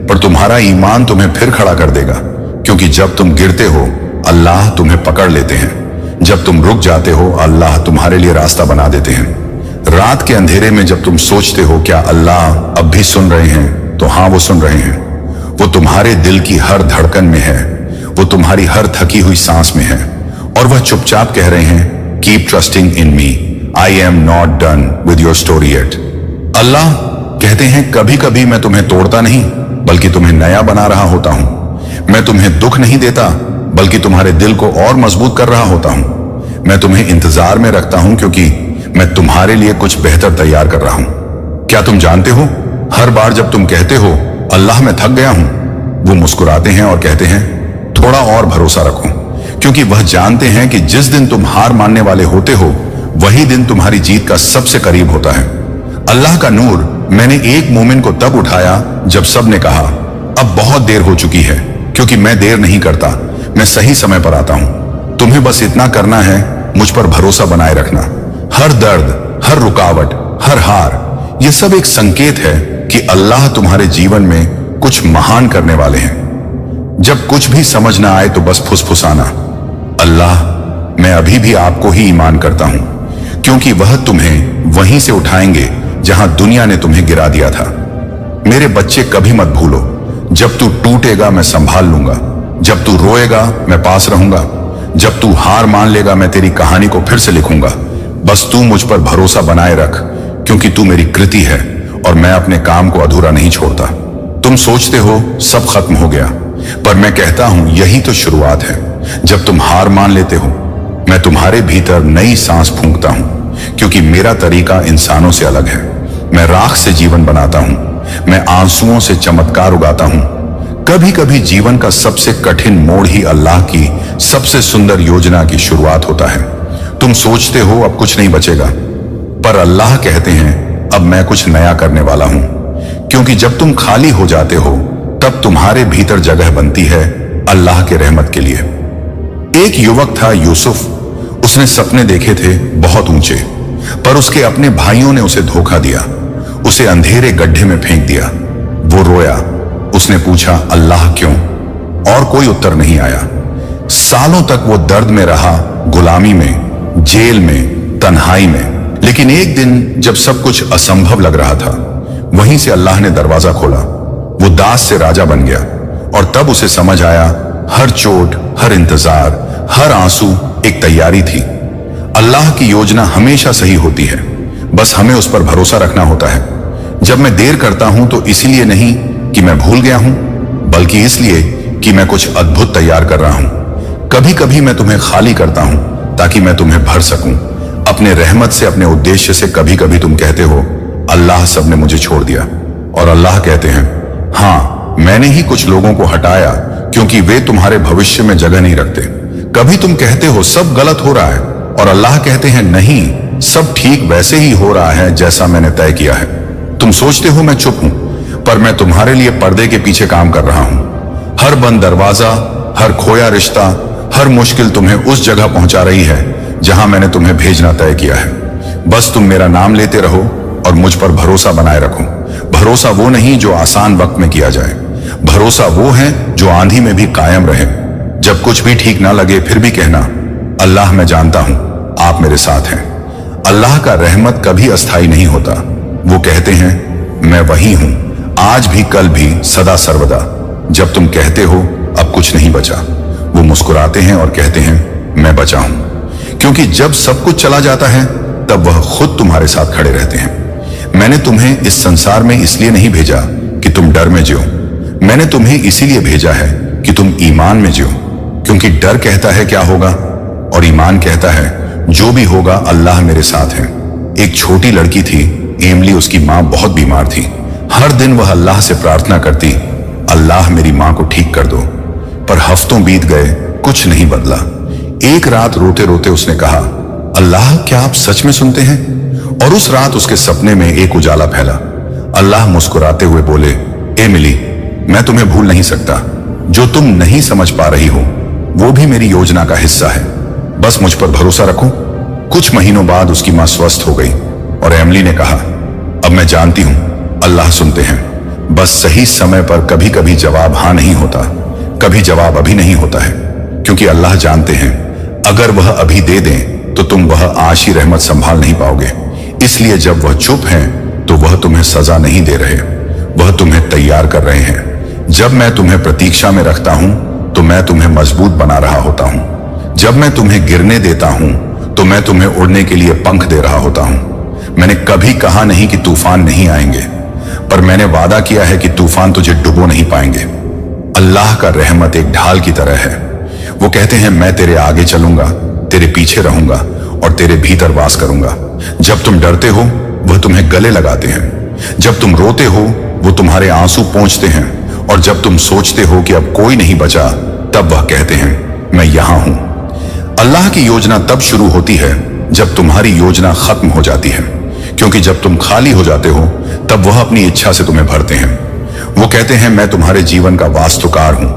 पर तुम्हारा ईमान तुम्हें फिर खड़ा कर देगा, क्योंकि जब तुम गिरते हो अल्लाह तुम्हें पकड़ लेते हैं, जब तुम रुक जाते हो अल्लाह तुम्हारे लिए रास्ता बना देते हैं। रात के अंधेरे में जब तुम सोचते हो क्या अल्लाह अब भी सुन रहे हैं, तो हाँ वो सुन रहे हैं। वो तुम्हारे दिल की हर धड़कन में है, वो तुम्हारी हर थकी हुई सांस में है, और वह चुपचाप कह रहे हैं, keep trusting in me, I am not done with your story yet. Allah कहते हैं, कभी कभी मैं तुम्हें तोड़ता नहीं, बल्कि तुम्हें नया बना रहा होता हूं। मैं तुम्हें दुख नहीं देता, बल्कि तुम्हारे दिल को और मजबूत कर रहा होता हूं। मैं तुम्हें इंतजार में रखता हूं, क्योंकि मैं तुम्हारे लिए कुछ बेहतर तैयार कर रहा हूं। क्या तुम जानते हो, हर बार जब तुम कहते हो अल्लाह मैं थक गया हूं, वो मुस्कुराते हैं और कहते हैं, थोड़ा और भरोसा रखो, क्योंकि वह जानते हैं कि जिस दिन तुम हार मानने वाले होते हो, वही दिन तुम्हारी जीत का सबसे करीब होता है। अल्लाह का नूर, मैंने एक मोमिन को तब उठाया जब सब ने कहा अब बहुत देर हो चुकी है, क्योंकि मैं देर नहीं करता, मैं सही समय पर आता हूं। तुम्हें बस इतना करना है, मुझ पर भरोसा बनाए रखना। हर दर्द, हर रुकावट, हर हार, यह सब एक संकेत है कि अल्लाह तुम्हारे जीवन में कुछ महान करने वाले हैं। जब कुछ भी समझ ना आए तो बस फुसफुसाना, अल्लाह मैं अभी भी आपको ही ईमान करता हूं, क्योंकि वह तुम्हें वहीं से उठाएंगे जहां दुनिया ने तुम्हें गिरा दिया था। मेरे बच्चे कभी मत भूलो, जब तू टूटेगा मैं संभाल लूंगा, जब तू रोएगा मैं पास रहूंगा, जब तू हार मान लेगा मैं तेरी कहानी को फिर से लिखूंगा। बस तू मुझ पर भरोसा बनाए रख, क्योंकि तू मेरी कृति है और मैं अपने काम को अधूरा नहीं छोड़ता। तुम सोचते हो सब खत्म हो गया, पर मैं कहता हूं यही तो शुरुआत है। जब तुम हार मान लेते हो, मैं तुम्हारे भीतर नई सांस फूंकता हूं, क्योंकि मेरा तरीका इंसानों से अलग है। मैं राख से जीवन बनाता हूं, मैं आंसुओं से चमत्कार उगाता हूं। कभी कभी जीवन का सबसे कठिन मोड़ ही अल्लाह की सबसे सुंदर योजना की शुरुआत होता है। तुम सोचते हो अब कुछ नहीं बचेगा, पर अल्लाह कहते हैं अब मैं कुछ नया करने वाला हूं, क्योंकि जब तुम खाली हो जाते हो तब तुम्हारे भीतर जगह बनती है अल्लाह के रहमत के लिए। एक युवक था यूसुफ, उसने सपने देखे थे बहुत ऊंचे, पर उसके अपने भाइयों ने उसे धोखा दिया, उसे अंधेरे गड्ढे में फेंक दिया। वो रोया, उसने पूछा अल्लाह क्यों, और कोई उत्तर नहीं आया। सालों तक वो दर्द में रहा, गुलामी में, जेल में, तन्हाई में। लेकिन एक दिन जब सब कुछ असंभव लग रहा था, वहीं से अल्लाह ने दरवाजा खोला। वो दास से राजा बन गया और तब उसे समझ आया, हर चोट, हर इंतजार, हर आंसू एक तैयारी थी। अल्लाह की योजना हमेशा सही होती है, बस हमें उस पर भरोसा रखना होता है। जब मैं देर करता हूं तो इसलिए नहीं कि मैं भूल गया हूं, बल्कि इसलिए कि मैं कुछ अद्भुत तैयार कर रहा हूं। कभी कभी मैं तुम्हें खाली करता हूं ताकि मैं तुम्हें भर सकूं अपने रहमत से, अपने उद्देश्य से। कभी कभी तुम कहते हो, अल्लाह सबने मुझे छोड़ दिया, और अल्लाह कहते हैं, हाँ, मैंने ही कुछ लोगों को हटाया क्योंकि वे तुम्हारे भविष्य में जगह नहीं रखते। कभी तुम कहते हो सब गलत हो रहा है, और अल्लाह कहते हैं, नहीं, सब ठीक वैसे ही हो रहा है जैसा मैंने तय किया है। तुम सोचते हो मैं चुप हूं, पर मैं तुम्हारे लिए पर्दे के पीछे काम कर रहा हूं। हर बंद दरवाजा, हर खोया रिश्ता, हर मुश्किल तुम्हें उस जगह पहुंचा रही है जहां मैंने तुम्हें भेजना तय किया है। बस तुम मेरा नाम लेते रहो और मुझ पर भरोसा बनाए रखो। भरोसा वो नहीं जो आसान वक्त में किया जाए, भरोसा वो है जो आंधी में भी कायम रहे। जब कुछ भी ठीक ना लगे फिर भी कहना, अल्लाह मैं जानता हूं आप मेरे साथ हैं। अल्लाह का रहमत कभी अस्थाई नहीं होता। वो कहते हैं, मैं वही हूं, आज भी, कल भी, सदा सर्वदा। जब तुम कहते हो अब कुछ नहीं बचा, वो मुस्कुराते हैं और कहते हैं, मैं बचा हूं। क्योंकि जब सब कुछ चला जाता है तब वह खुद तुम्हारे साथ खड़े रहते हैं। मैंने तुम्हें इस संसार में इसलिए नहीं भेजा कि तुम डर में जियो, मैंने तुम्हें इसीलिए भेजा है कि तुम ईमान में जियो। क्योंकि डर कहता है क्या होगा, और ईमान कहता है जो भी होगा अल्लाह मेरे साथ है। एक छोटी लड़की थी, एमली, उसकी माँ बहुत बीमार थी। हर दिन वह अल्लाह से प्रार्थना करती, अल्लाह मेरी माँ को ठीक कर दो। पर हफ्तों बीत गए, कुछ नहीं बदला। एक रात रोते रोते उसने कहा, अल्लाह क्या आप सच में सुनते हैं? और उस रात उसके सपने में एक उजाला फैला। अल्लाह मुस्कुराते हुए बोले, एमिली, मैं तुम्हें भूल नहीं सकता। जो तुम नहीं समझ पा रही हो वो भी मेरी योजना का हिस्सा है, बस मुझ पर भरोसा रखो। कुछ महीनों बाद उसकी मां स्वस्थ हो गई और एमिली ने कहा, अब मैं जानती हूं अल्लाह सुनते हैं, बस सही समय पर। कभी कभी जवाब हाँ नहीं होता, कभी जवाब अभी नहीं होता है, क्योंकि अल्लाह जानते हैं अगर वह अभी दे दें तो तुम वह आशी रहमत संभाल नहीं पाओगे। इसलिए जब वह चुप हैं तो वह तुम्हें सजा नहीं दे रहे, वह तुम्हें तैयार कर रहे हैं। जब मैं तुम्हें प्रतीक्षा में रखता हूं तो मैं तुम्हें मजबूत बना रहा होता हूं। जब मैं तुम्हें गिरने देता हूं तो मैं तुम्हें उड़ने के लिए पंख दे रहा होता हूं। मैंने कभी कहा नहीं कि तूफान नहीं आएंगे, पर मैंने वादा किया है कि तूफान तुझे डुबो नहीं पाएंगे। अल्लाह का रहमत एक ढाल की तरह है। वो कहते हैं, मैं तेरे आगे चलूंगा, तेरे पीछे रहूंगा और तेरे भीतर वास करूंगा। जब तुम डरते हो वह तुम्हें गले लगाते हैं, जब तुम रोते हो वो तुम्हारे आंसू पोंछते हैं, और जब तुम सोचते हो कि अब कोई नहीं बचा तब वह कहते हैं, मैं यहां हूं। अल्लाह की योजना तब शुरू होती है जब तुम्हारी योजना खत्म हो जाती है, क्योंकि जब तुम खाली हो जाते हो तब वह अपनी इच्छा से तुम्हें भरते हैं। वो कहते हैं, मैं तुम्हारे जीवन का वास्तुकार हूं,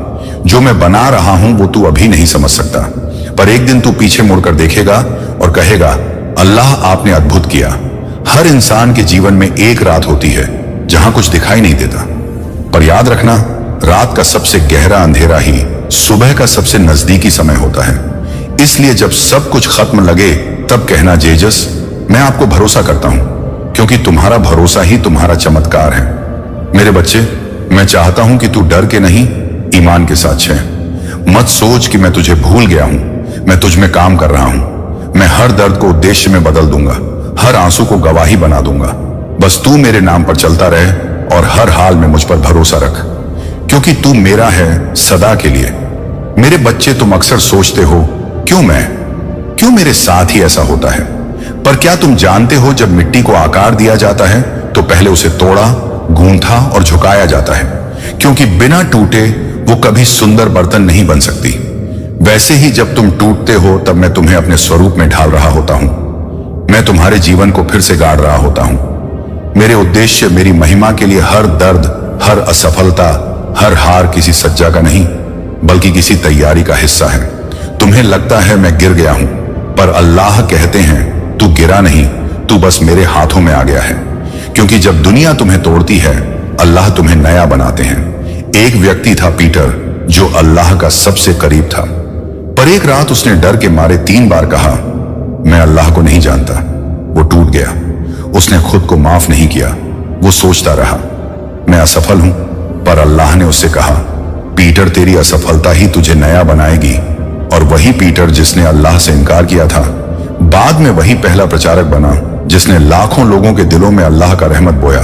जो मैं बना रहा हूं वो तू अभी नहीं समझ सकता, पर एक दिन तू पीछे मुड़कर देखेगा और कहेगा, अल्लाह आपने अद्भुत किया। हर इंसान के जीवन में एक रात होती है जहां कुछ दिखाई नहीं देता, पर याद रखना, रात का सबसे गहरा अंधेरा ही सुबह का सबसे नजदीकी समय होता है। इसलिए जब सब कुछ खत्म लगे तब कहना, जेजस, मैं आपको भरोसा करता हूं, क्योंकि तुम्हारा भरोसा ही तुम्हारा चमत्कार है। मेरे बच्चे, मैं चाहता हूं कि तू डर के नहीं, ईमान के साथ चल। मत सोच कि मैं तुझे भूल गया हूं, मैं तुझ में काम कर रहा हूं। मैं हर दर्द को उद्देश्य में बदल दूंगा, हर आंसू को गवाही बना दूंगा। बस तू मेरे नाम पर चलता रहे और हर हाल में मुझ पर भरोसा रख, क्योंकि तू मेरा है सदा के लिए। मेरे बच्चे, तुम अक्सर सोचते हो, क्यों मेरे साथ ही ऐसा होता है? पर क्या तुम जानते हो, जब मिट्टी को आकार दिया जाता है तो पहले उसे तोड़ा, गूंथा और झुकाया जाता है, क्योंकि बिना टूटे वो कभी सुंदर बर्तन नहीं बन सकती। वैसे ही जब तुम टूटते हो तब मैं तुम्हें अपने स्वरूप में ढाल रहा होता हूं। मैं तुम्हारे जीवन को फिर से गाड़ रहा होता हूं। मेरे उद्देश्य, मेरी महिमा के लिए हर दर्द, हर असफलता, हर हार किसी सज्जा का नहीं, बल्कि किसी तैयारी का हिस्सा है। तुम्हें लगता है मैं गिर गया हूं, पर अल्लाह कहते हैं, तू गिरा नहीं, तू बस मेरे हाथों में आ गया है। क्योंकि जब दुनिया तुम्हें तोड़ती है, अल्लाह तुम्हें नया बनाते हैं। एक व्यक्ति था पीटर, जो अल्लाह का सबसे करीब था, पर एक रात उसने डर के मारे 3 बार कहा, मैं अल्लाह को नहीं जानता। वो टूट गया। उसने खुद को माफ नहीं किया। वो सोचता रहा, मैं असफल हूं। पर अल्लाह ने उससे कहा, पीटर, तेरी असफलता ही तुझे नया बनाएगी। और वही पीटर जिसने अल्लाह से इनकार किया था, बाद में वही पहला प्रचारक बना जिसने लाखों लोगों के दिलों में अल्लाह का रहमत बोया।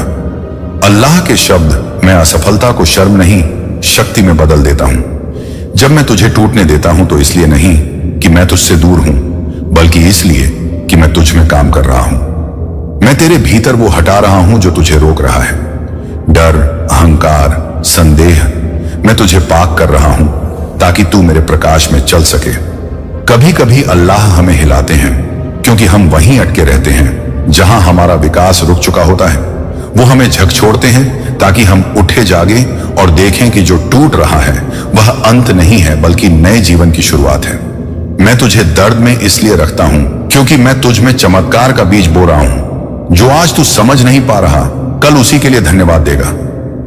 अल्लाह के शब्द, मैं असफलता को शर्म नहीं, शक्ति में बदल देता हूं। जब मैं तुझे टूटने देता हूं तो इसलिए नहीं कि मैं तुझसे दूर हूं, बल्कि इसलिए कि मैं तुझ में काम कर रहा हूं। मैं तेरे भीतर वो हटा रहा हूं जो तुझे रोक रहा है। डर, अहंकार, संदेह, मैं तुझे पाक कर रहा हूं ताकि तू मेरे प्रकाश में चल सके। कभी कभी अल्लाह हमें हिलाते हैं क्योंकि हम वहीं अटके रहते हैं जहां हमारा विकास रुक चुका होता है। वो हमें झकझोरते हैं ताकि हम उठे जागे और देखें कि जो टूट रहा है वह अंत नहीं है बल्कि नए जीवन की शुरुआत है। मैं तुझे दर्द में इसलिए रखता हूं क्योंकि मैं तुझ में चमत्कार का बीज बो रहा हूं। जो आज तू समझ नहीं पा रहा, कल उसी के लिए धन्यवाद देगा।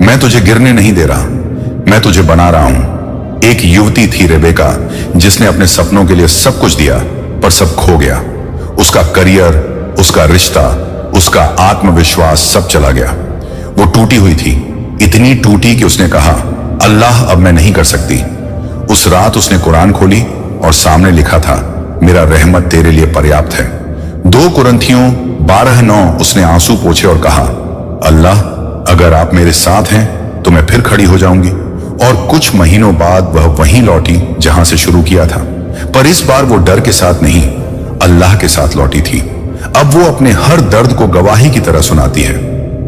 मैं तुझे गिरने नहीं दे रहा, मैं तुझे बना रहा हूं। एक युवती थी रेबेका, जिसने अपने सपनों के लिए सब कुछ दिया पर सब खो गया। उसका करियर, उसका रिश्ता, उसका आत्मविश्वास सब चला गया। वो टूटी हुई थी, इतनी टूटी कि उसने कहा, अल्लाह अब मैं नहीं कर सकती। उस रात उसने कुरान खोली और सामने लिखा था, मेरा रहमत तेरे लिए पर्याप्त है। 2 कुरिन्थियों 12:9 उसने आंसू पोंछे और कहा, अल्लाह अगर आप मेरे साथ हैं तो मैं फिर खड़ी हो जाऊंगी। और कुछ महीनों बाद वह वहीं लौटी जहां से शुरू किया था, पर इस बार वो डर के साथ नहीं, अल्लाह के साथ लौटी थी। अब वो अपने हर दर्द को गवाही की तरह सुनाती है।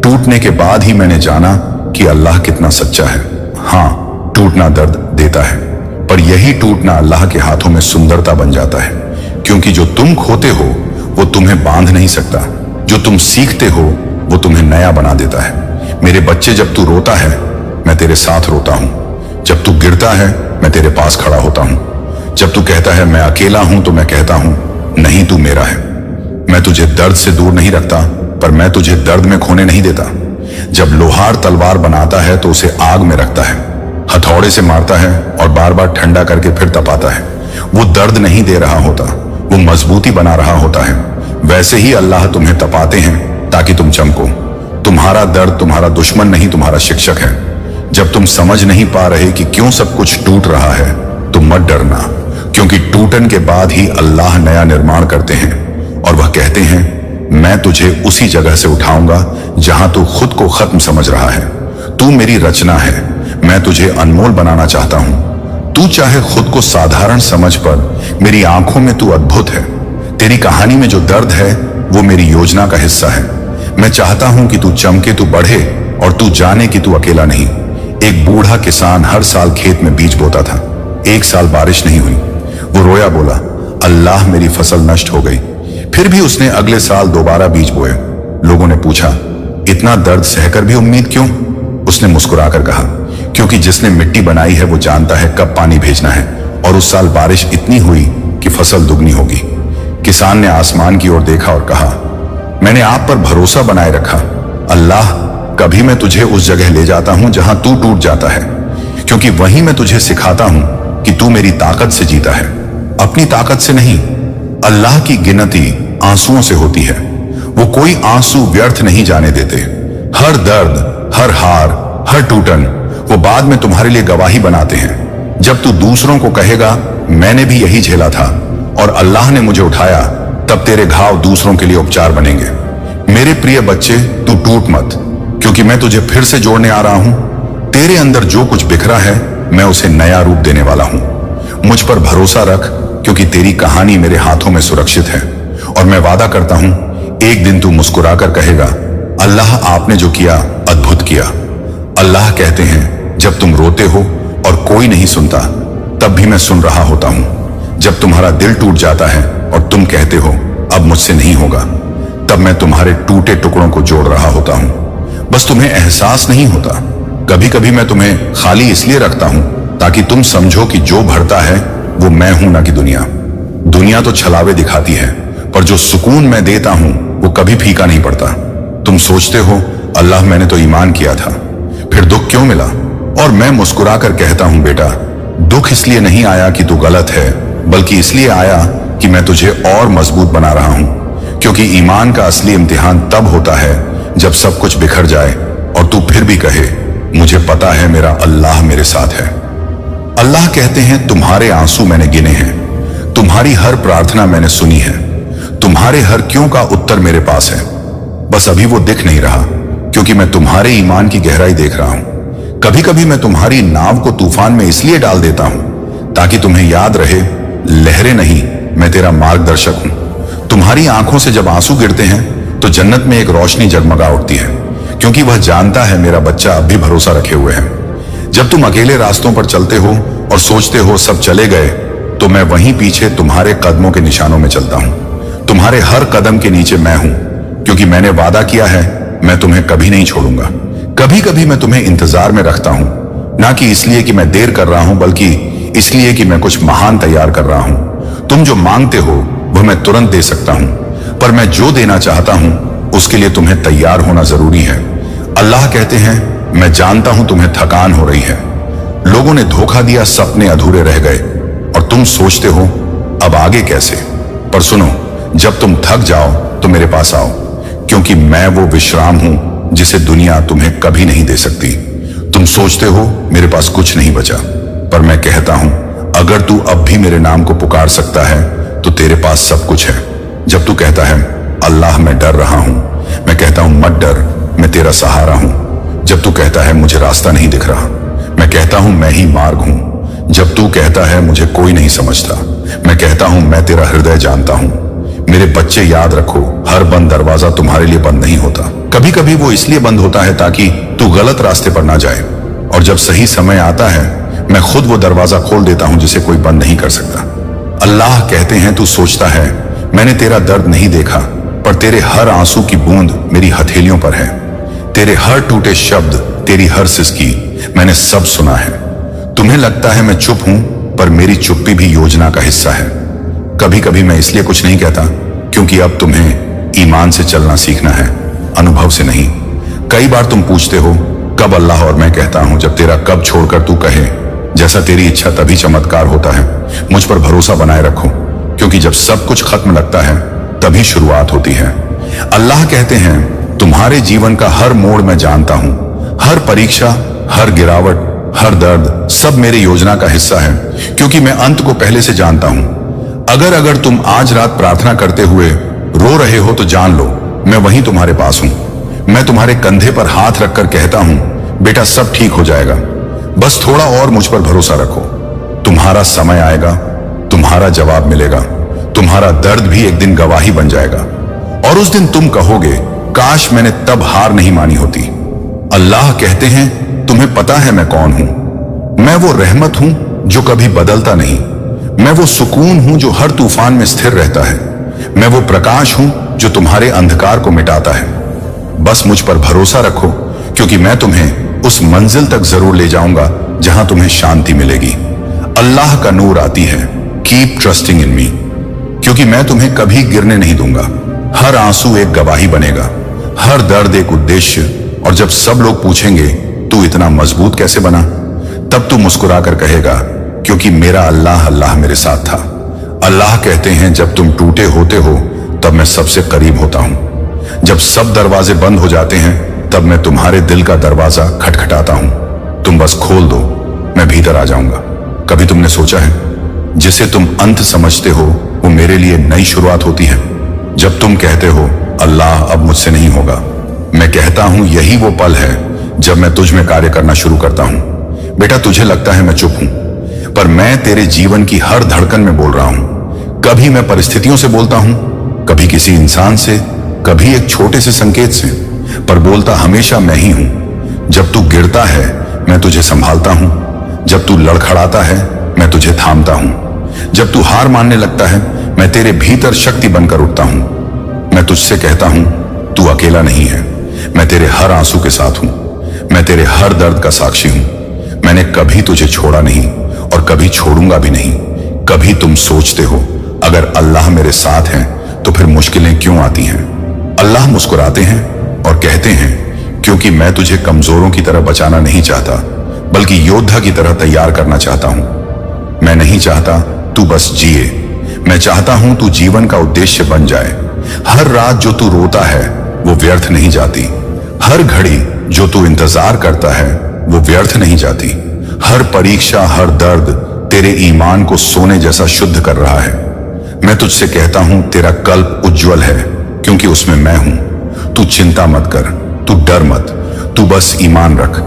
टूटने के बाद ही मैंने जाना कि अल्लाह कितना सच्चा है। हाँ, टूटना दर्द देता है, पर यही टूटना अल्लाह के हाथों में सुंदरता बन जाता है। क्योंकि जो तुम खोते हो वो तुम्हें बांध नहीं सकता, जो तुम सीखते हो वो तुम्हें नया बना देता है। मेरे बच्चे, जब तू रोता है मैं तेरे साथ रोता हूं। जब तू गिरता है मैं तेरे पास खड़ा होता हूं। जब तू कहता है मैं अकेला हूं तो मैं कहता हूं नहीं, तू मेरा है। मैं तुझे दर्द से दूर नहीं रखता, पर मैं तुझे दर्द में खोने नहीं देता। जब लोहार तलवार बनाता है तो उसे आग में रखता है, हथौड़े से मारता है और बार बार ठंडा करके फिर तपाता है। वो दर्द नहीं दे रहा होता, वो मजबूती बना रहा होता है। वैसे ही अल्लाह तुम्हें तपाते हैं ताकि तुम चमको। तुम्हारा दर्द तुम्हारा दुश्मन नहीं, तुम्हारा शिक्षक है। जब तुम समझ नहीं पा रहे कि क्यों सब कुछ टूट रहा है तो मत डरना, क्योंकि टूटन के बाद ही अल्लाह नया निर्माण करते हैं। और वह कहते हैं, मैं तुझे उसी जगह से उठाऊंगा जहां तू खुद को खत्म समझ रहा है। तू मेरी रचना है, मैं तुझे अनमोल बनाना चाहता हूं। तू चाहे खुद को साधारण समझ, पर मेरी आंखों में तू अद्भुत है। तेरी कहानी में जो दर्द है वो मेरी योजना का हिस्सा है। मैं चाहता हूं कि तू चमके, तू बढ़े और तू जाने कि तू अकेला नहीं। एक बूढ़ा किसान हर साल खेत में बीज बोता था। एक साल बारिश नहीं हुई। वो रोया, बोला, अल्लाह मेरी फसल नष्ट हो गई। फिर भी उसने अगले साल दोबारा बीज बोए। लोगों ने पूछा, इतना दर्द सहकर भी उम्मीद क्यों? उसने मुस्कुराकर कहा, क्योंकि जिसने मिट्टी बनाई है वो जानता है कब पानी भेजना है। और उस साल बारिश इतनी हुई कि फसल दुगनी होगी। किसान ने आसमान की ओर देखा और कहा, मैंने आप पर भरोसा बनाए रखा। अल्लाह, कभी मैं तुझे उस जगह ले जाता हूं जहां तू टूट जाता है, क्योंकि वहीं मैं तुझे सिखाता हूं कि तू मेरी ताकत से जीता है, अपनी ताकत से नहीं। अल्लाह की गिनती आंसुओं से होती है। वो कोई आंसू व्यर्थ नहीं जाने देते। हर दर्द, हर हार, हर टूटन वो बाद में तुम्हारे लिए गवाही बनाते हैं। जब तू दूसरों को कहेगा, मैंने भी यही झेला था और अल्लाह ने मुझे उठाया, तब तेरे घाव दूसरों के लिए उपचार बनेंगे। मेरे प्रिय बच्चे, तू टूट मत, क्योंकि मैं तुझे फिर से जोड़ने आ रहा हूं। तेरे अंदर जो कुछ बिखरा है मैं उसे नया रूप देने वाला हूं। मुझ पर भरोसा रख, क्योंकि तेरी कहानी मेरे हाथों में सुरक्षित है। और मैं वादा करता हूं, एक दिन तू मुस्कुराकर कहेगा, अल्लाह, आपने जो किया अद्भुत किया। अल्लाह कहते हैं, जब तुम रोते हो और कोई नहीं सुनता, तब भी मैं सुन रहा होता हूं। जब तुम्हारा दिल टूट जाता है और तुम कहते हो अब मुझसे नहीं होगा, तब मैं तुम्हारे टूटे टुकड़ों को जोड़ रहा होता हूं। बस तुम्हें एहसास नहीं होता। कभी कभी मैं तुम्हें खाली इसलिए रखता हूं ताकि तुम समझो कि जो भरता है वो मैं हूं, ना कि दुनिया। दुनिया तो छलावे दिखाती है, पर जो सुकून मैं देता हूं वो कभी फीका नहीं पड़ता। तुम सोचते हो, अल्लाह, मैंने तो ईमान किया था, फिर दुख क्यों मिला? और मैं मुस्कुराकर कहता हूं, बेटा, दुख इसलिए नहीं आया कि तू गलत है, बल्कि इसलिए आया कि मैं तुझे और मजबूत बना रहा हूं। क्योंकि ईमान का असली इम्तिहान तब होता है जब सब कुछ बिखर जाए और तू फिर भी कहे, मुझे पता है मेरा अल्लाह मेरे साथ है। अल्लाह कहते हैं, तुम्हारे आंसू मैंने गिने हैं, तुम्हारी हर प्रार्थना मैंने सुनी है, तुम्हारे हर क्यों का उत्तर मेरे पास है। बस अभी वो दिख नहीं रहा, क्योंकि मैं तुम्हारे ईमान की गहराई देख रहा हूं। कभी कभी मैं तुम्हारी नाव को तूफान में इसलिए डाल देता हूं ताकि तुम्हें याद रहे, लहरें नहीं, मैं तेरा मार्गदर्शक हूं। तुम्हारी आंखों से जब आंसू गिरते हैं तो जन्नत में एक रोशनी जगमगा उठती है, क्योंकि वह जानता है मेरा बच्चा अब भी भरोसा रखे हुए है। जब तुम अकेले रास्तों पर चलते हो और सोचते हो सब चले गए, तो मैं वहीं पीछे तुम्हारे कदमों के निशानों में चलता हूं। तुम्हारे हर कदम के नीचे मैं हूं, क्योंकि मैंने वादा किया है मैं तुम्हें कभी नहीं छोड़ूंगा। कभी कभी मैं तुम्हें इंतजार में रखता हूं, ना कि इसलिए कि मैं देर कर रहा हूं, बल्कि इसलिए कि मैं कुछ महान तैयार कर रहा हूं। तुम जो मांगते हो वह मैं तुरंत दे सकता हूं, पर मैं जो देना चाहता हूं उसके लिए तुम्हें तैयार होना जरूरी है। अल्लाह कहते हैं, मैं जानता हूं तुम्हें थकान हो रही है, लोगों ने धोखा दिया, सपने अधूरे रह गए और तुम सोचते हो अब आगे कैसे। पर सुनो, जब तुम थक जाओ तो मेरे पास आओ, क्योंकि मैं वो विश्राम हूं जिसे दुनिया तुम्हें कभी नहीं दे सकती। तुम सोचते हो मेरे पास कुछ नहीं बचा, पर मैं कहता हूं अगर तू अब भी मेरे नाम को पुकार सकता है तो तेरे पास सब कुछ है। जब तू कहता है अल्लाह मैं डर रहा हूं, मैं कहता हूं मत डर, मैं तेरा सहारा हूं। जब तू कहता है मुझे रास्ता नहीं दिख रहा, मैं कहता हूं मैं ही मार्ग हूं। जब तू कहता है मुझे कोई नहीं समझता, मैं कहता हूं मैं तेरा हृदय जानता हूं। मेरे बच्चे, याद रखो, हर बंद दरवाजा तुम्हारे लिए बंद नहीं होता। कभी कभी वो इसलिए बंद होता है ताकि तू गलत रास्ते पर ना जाए, और जब सही समय आता है मैं खुद वो दरवाजा खोल देता हूं जिसे कोई बंद नहीं कर सकता। अल्लाह कहते हैं, तू सोचता है मैंने तेरा दर्द नहीं देखा, पर तेरे हर आंसू की बूंद मेरी हथेलियों पर है। तेरे हर टूटे शब्द, तेरी हर सिसकी मैंने सब सुना है। तुम्हें लगता है मैं चुप हूं, पर मेरी चुप्पी भी योजना का हिस्सा है। कभी कभी मैं इसलिए कुछ नहीं कहता क्योंकि अब तुम्हें ईमान से चलना सीखना है, अनुभव से नहीं। कई बार तुम पूछते हो कब अल्लाह, और मैं कहता हूं जब तेरा कब छोड़कर तू कहे जैसा तेरी इच्छा तभी चमत्कार होता है। मुझ पर भरोसा बनाए रखो, क्योंकि जब सब कुछ खत्म लगता है तभी शुरुआत होती है। अल्लाह कहते हैं, तुम्हारे जीवन का हर मोड़ मैं जानता हूं, हर परीक्षा, हर गिरावट, हर दर्द, सब मेरी योजना का हिस्सा है, क्योंकि मैं अंत को पहले से जानता हूं। अगर तुम आज रात प्रार्थना करते हुए रो रहे हो तो जान लो मैं वहीं तुम्हारे पास हूं। मैं तुम्हारे कंधे पर हाथ रखकर कहता हूं, बेटा सब ठीक हो जाएगा, बस थोड़ा और मुझ पर भरोसा रखो। तुम्हारा समय आएगा, तुम्हारा जवाब मिलेगा, तुम्हारा दर्द भी एक दिन गवाही बन जाएगा, और उस दिन तुम कहोगे काश मैंने तब हार नहीं मानी होती। अल्लाह कहते हैं, तुम्हें पता है मैं कौन हूं। मैं वो रहमत हूं जो कभी बदलता नहीं, मैं वो सुकून हूं जो हर तूफान में स्थिर रहता है, मैं वो प्रकाश हूं जो तुम्हारे अंधकार को मिटाता है। बस मुझ पर भरोसा रखो, क्योंकि मैं तुम्हें उस मंजिल तक जरूर ले जाऊंगा जहां तुम्हें शांति मिलेगी। अल्लाह का नूर आती है, कीप ट्रस्टिंग इन मी, क्योंकि मैं तुम्हें कभी गिरने नहीं दूंगा। हर आंसू एक गवाही बनेगा, हर दर्द एक उद्देश्य, और जब सब लोग पूछेंगे तू इतना मजबूत कैसे बना, तब तू मुस्कुराकर कहेगा क्योंकि मेरा अल्लाह मेरे साथ था। अल्लाह कहते हैं, जब तुम टूटे होते हो तब मैं सबसे करीब होता हूं। जब सब दरवाजे बंद हो जाते हैं तब मैं तुम्हारे दिल का दरवाजा खटखटाता हूं। तुम बस खोल दो, मैं भीतर आ जाऊंगा। कभी तुमने सोचा है, जिसे तुम अंत समझते हो वो मेरे लिए नई शुरुआत होती है। जब तुम कहते हो अल्लाह अब मुझसे नहीं होगा, मैं कहता हूं यही वो पल है जब मैं तुझ में कार्य करना शुरू करता हूं। बेटा, तुझे लगता है मैं चुप हूं, पर मैं तेरे जीवन की हर धड़कन में बोल रहा हूं। कभी मैं परिस्थितियों से बोलता हूं, कभी किसी इंसान से, कभी एक छोटे से संकेत से, पर बोलता हमेशा मैं ही हूं। जब तू गिरता है मैं तुझे संभालता हूं, जब तू लड़खड़ाता है मैं तुझे थामता हूं, जब तू हार मानने लगता है मैं तेरे भीतर शक्ति बनकर उठता हूं। मैं तुझसे कहता हूं तू अकेला नहीं है, मैं तेरे हर आंसू के साथ हूं, मैं तेरे हर दर्द का साक्षी हूं। मैंने कभी तुझे छोड़ा नहीं और कभी छोड़ूंगा भी नहीं। कभी तुम सोचते हो अगर अल्लाह मेरे साथ है तो फिर मुश्किलें क्यों आती हैं? अल्लाह मुस्कुराते हैं और कहते हैं, क्योंकि मैं तुझे कमजोरों की तरह बचाना नहीं चाहता, बल्कि योद्धा की तरह तैयार करना चाहता हूं। मैं नहीं चाहता तू बस जिए, मैं चाहता हूं तू जीवन का उद्देश्य बन जाए। हर रात जो तू रोता है वो व्यर्थ नहीं जाती। हर घड़ी जो तू इंतजार करता है वो व्यर्थ नहीं जाती। हर परीक्षा, हर दर्द तेरे ईमान को सोने जैसा शुद्ध कर रहा है। मैं तुझसे कहता हूं तेरा कल्प उज्जवल है, क्योंकि उसमें मैं हूं। तू चिंता मत कर, तू डर मत, तू बस ईमान रख।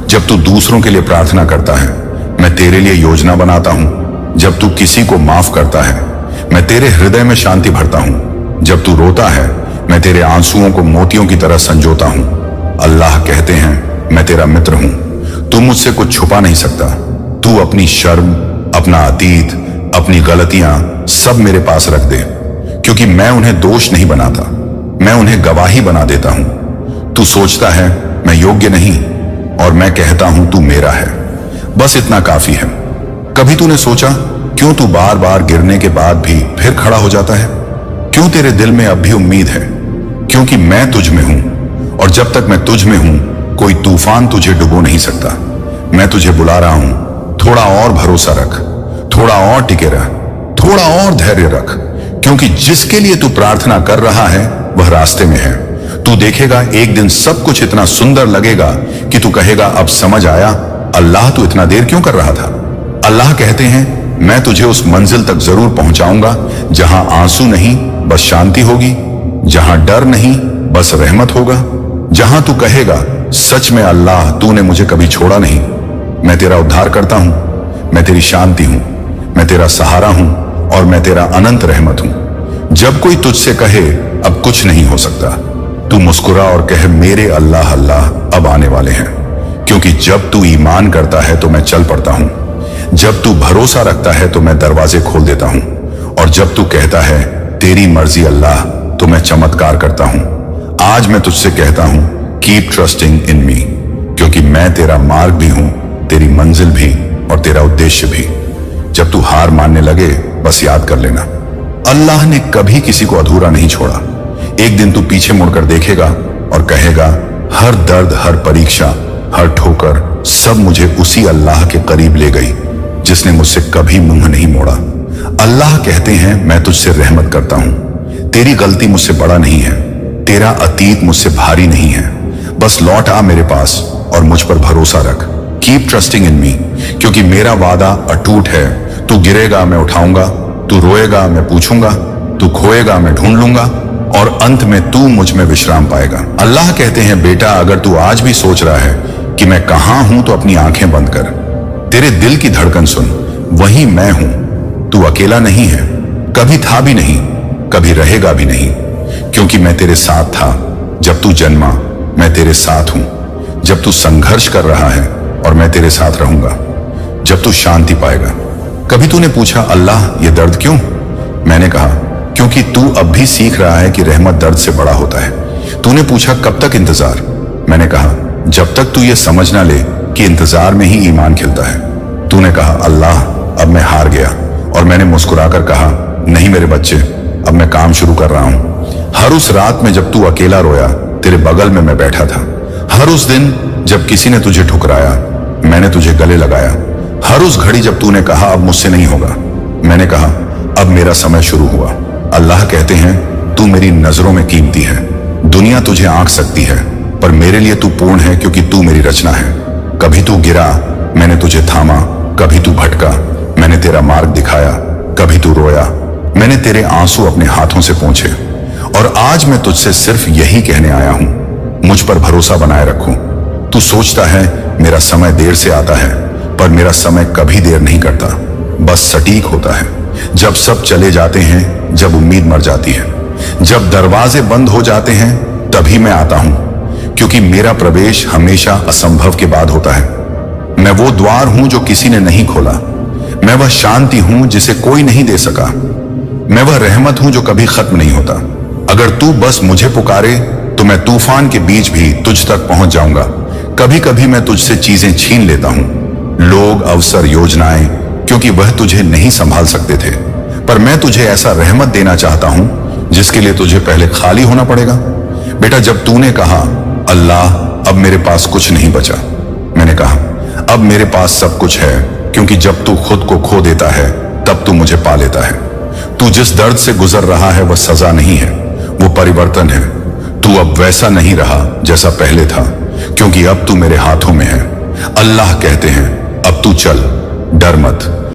जब तू दूसरों के लिए प्रार्थना करता है, मैं तेरे लिए योजना बनाता हूं। जब तू किसी को माफ करता है, मैं तेरे हृदय में शांति भरता हूं। जब तू रोता है, मैं तेरे आंसुओं को मोतियों की तरह संजोता हूं। अल्लाह कहते हैं मैं तेरा मित्र हूं, तू मुझसे कुछ छुपा नहीं सकता। तू अपनी शर्म, अपना अतीत, अपनी गलतियां सब मेरे पास रख दे, क्योंकि मैं उन्हें दोष नहीं बनाता, मैं उन्हें गवाही बना देता हूं। तू सोचता है मैं योग्य नहीं, और मैं कहता हूं तू मेरा है। बस इतना काफी है। कभी तूने सोचा क्यों तू बार बार गिरने के बाद भी फिर खड़ा हो जाता है? क्यों तेरे दिल में अब भी उम्मीद है? क्योंकि मैं तुझ में हूं, और जब तक मैं तुझ में हूं कोई तूफान तुझे डुबो नहीं सकता। मैं तुझे बुला रहा हूं, थोड़ा और भरोसा रख, थोड़ा और टिके रह, थोड़ा और धैर्य रख, क्योंकि जिसके लिए तू प्रार्थना कर रहा है वह रास्ते में है। तू देखेगा एक दिन सब कुछ इतना सुंदर लगेगा कि तू कहेगा अब समझ आया, अल्लाह तू इतना देर क्यों कर रहा था। अल्लाह कहते हैं मैं तुझे उस मंजिल तक जरूर पहुंचाऊंगा जहां आंसू नहीं बस शांति होगी, जहां डर नहीं बस रहमत होगा, जहां तू कहेगा सच में अल्लाह तूने मुझे कभी छोड़ा नहीं। मैं तेरा उद्धार करता हूं, मैं तेरी शांति हूं, मैं तेरा सहारा हूं, और मैं तेरा अनंत रहमत हूं। जब कोई तुझसे कहे अब कुछ नहीं हो सकता, तू मुस्कुरा और कहे मेरे अल्लाह अल्लाह अब आने वाले हैं। क्योंकि जब तू ईमान करता है तो मैं चल पड़ता हूं, जब तू भरोसा रखता है तो मैं दरवाजे खोल देता हूं, और जब तू कहता है तेरी मर्जी अल्लाह तो मैं चमत्कार करता हूं। आज मैं तुझसे कहता हूं कीप ट्रस्टिंग इन मी, क्योंकि मैं तेरा मार्ग भी हूं, तेरी मंजिल भी, और तेरा उद्देश्य भी। जब तू हार मानने लगे बस याद कर लेना, अल्लाह ने कभी किसी को अधूरा नहीं छोड़ा। एक दिन तू पीछे मुड़कर देखेगा और कहेगा हर दर्द, हर परीक्षा, हर ठोकर सब मुझे उसी अल्लाह के करीब ले गई जिसने मुझसे कभी मुंह नहीं मोड़ा। अल्लाह कहते हैं मैं तुझसे रहमत करता हूं, तेरी गलती मुझसे बड़ा नहीं है, तेरा अतीत मुझसे भारी नहीं है। बस लौट आ मेरे पास और मुझ पर भरोसा रख। कीप ट्रस्टिंग इन मी, क्योंकि मेरा वादा अटूट है। तू गिरेगा मैं उठाऊंगा, तू रोएगा मैं पूछूंगा, तू खोएगा मैं ढूंढ लूंगा, और अंत में तू मुझ में विश्राम पाएगा। अल्लाह कहते हैं बेटा अगर तू आज भी सोच रहा है कि मैं कहां हूं तो अपनी आंखें बंद कर, तेरे दिल की धड़कन सुन, वही मैं हूं। तू अकेला नहीं है, कभी था भी नहीं, कभी रहेगा भी नहीं, क्योंकि मैं तेरे साथ था जब तू जन्मा, मैं तेरे साथ हूं जब तू संघर्ष कर रहा है, और मैं तेरे साथ रहूंगा जब तू शांति पाएगा। कभी तूने पूछा अल्लाह ये दर्द क्यों? मैंने कहा क्योंकि तू अब भी सीख रहा है कि रहमत दर्द से बड़ा होता है। तूने पूछा कब तक इंतजार? मैंने कहा जब तक तू ये समझ ना ले कि इंतजार में ही ईमान खिलता है। तूने कहा अल्लाह अब मैं हार गया, और मैंने मुस्कुराकर कहा नहीं मेरे बच्चे, अब मैं काम शुरू कर रहा हूं। हर उस रात में जब तू अकेला रोया, तेरे बगल में मैं बैठा था। हर उस दिन जब किसी ने तुझे ठुकराया, मैंने तुझे गले लगाया। हर उस घड़ी जब तूने कहा अब मुझसे नहीं होगा, मैंने कहा अब मेरा समय शुरू हुआ। अल्लाह कहते हैं तू मेरी नजरों में कीमती है। दुनिया तुझे आंक सकती है, पर मेरे लिए तू पूर्ण है, क्योंकि तू मेरी रचना है। कभी तू गिरा, मैंने तुझे थामा, कभी तू भटका, मैंने तेरा मार्ग दिखाया, कभी तू रोया, मैंने तेरे आंसू अपने हाथों से पोंछे। और आज मैं तुझसे सिर्फ यही कहने आया हूं, मुझ पर भरोसा बनाए रखो। तू सोचता है मेरा समय देर से आता है, पर मेरा समय कभी देर नहीं करता, बस सटीक होता है। जब सब चले जाते हैं, जब उम्मीद मर जाती है, जब दरवाजे बंद हो जाते हैं, तभी मैं आता हूं, क्योंकि मेरा प्रवेश हमेशा असंभव के बाद होता है। मैं वो द्वार हूं जो किसी ने नहीं खोला, मैं वह शांति हूं जिसे कोई नहीं दे सका, मैं वह रहमत हूं जो कभी खत्म नहीं होता। अगर तू बस मुझे पुकारे तो मैं तूफान के बीच भी तुझ तक पहुंच जाऊंगा। कभी कभी मैं तुझसे चीजें छीन लेता हूं, लोग, अवसर, योजनाएं, क्योंकि वह तुझे नहीं संभाल सकते थे। पर मैं तुझे ऐसा रहमत देना चाहता हूं जिसके लिए तुझे पहले खाली होना पड़ेगा। बेटा जब तूने कहा अल्लाह अब मेरे पास कुछ नहीं बचा, मैंने कहा अब मेरे पास सब कुछ है, क्योंकि जब तू खुद को खो देता है तब तू मुझे पा लेता है। तू जिस दर्द से गुजर रहा है वह सजा नहीं है, वो परिवर्तन है। तू अब वैसा नहीं रहा जैसा पहले था, क्योंकि अब तू मेरे हाथों में है। अल्लाह कहते हैं, अब तू चल, डर मत।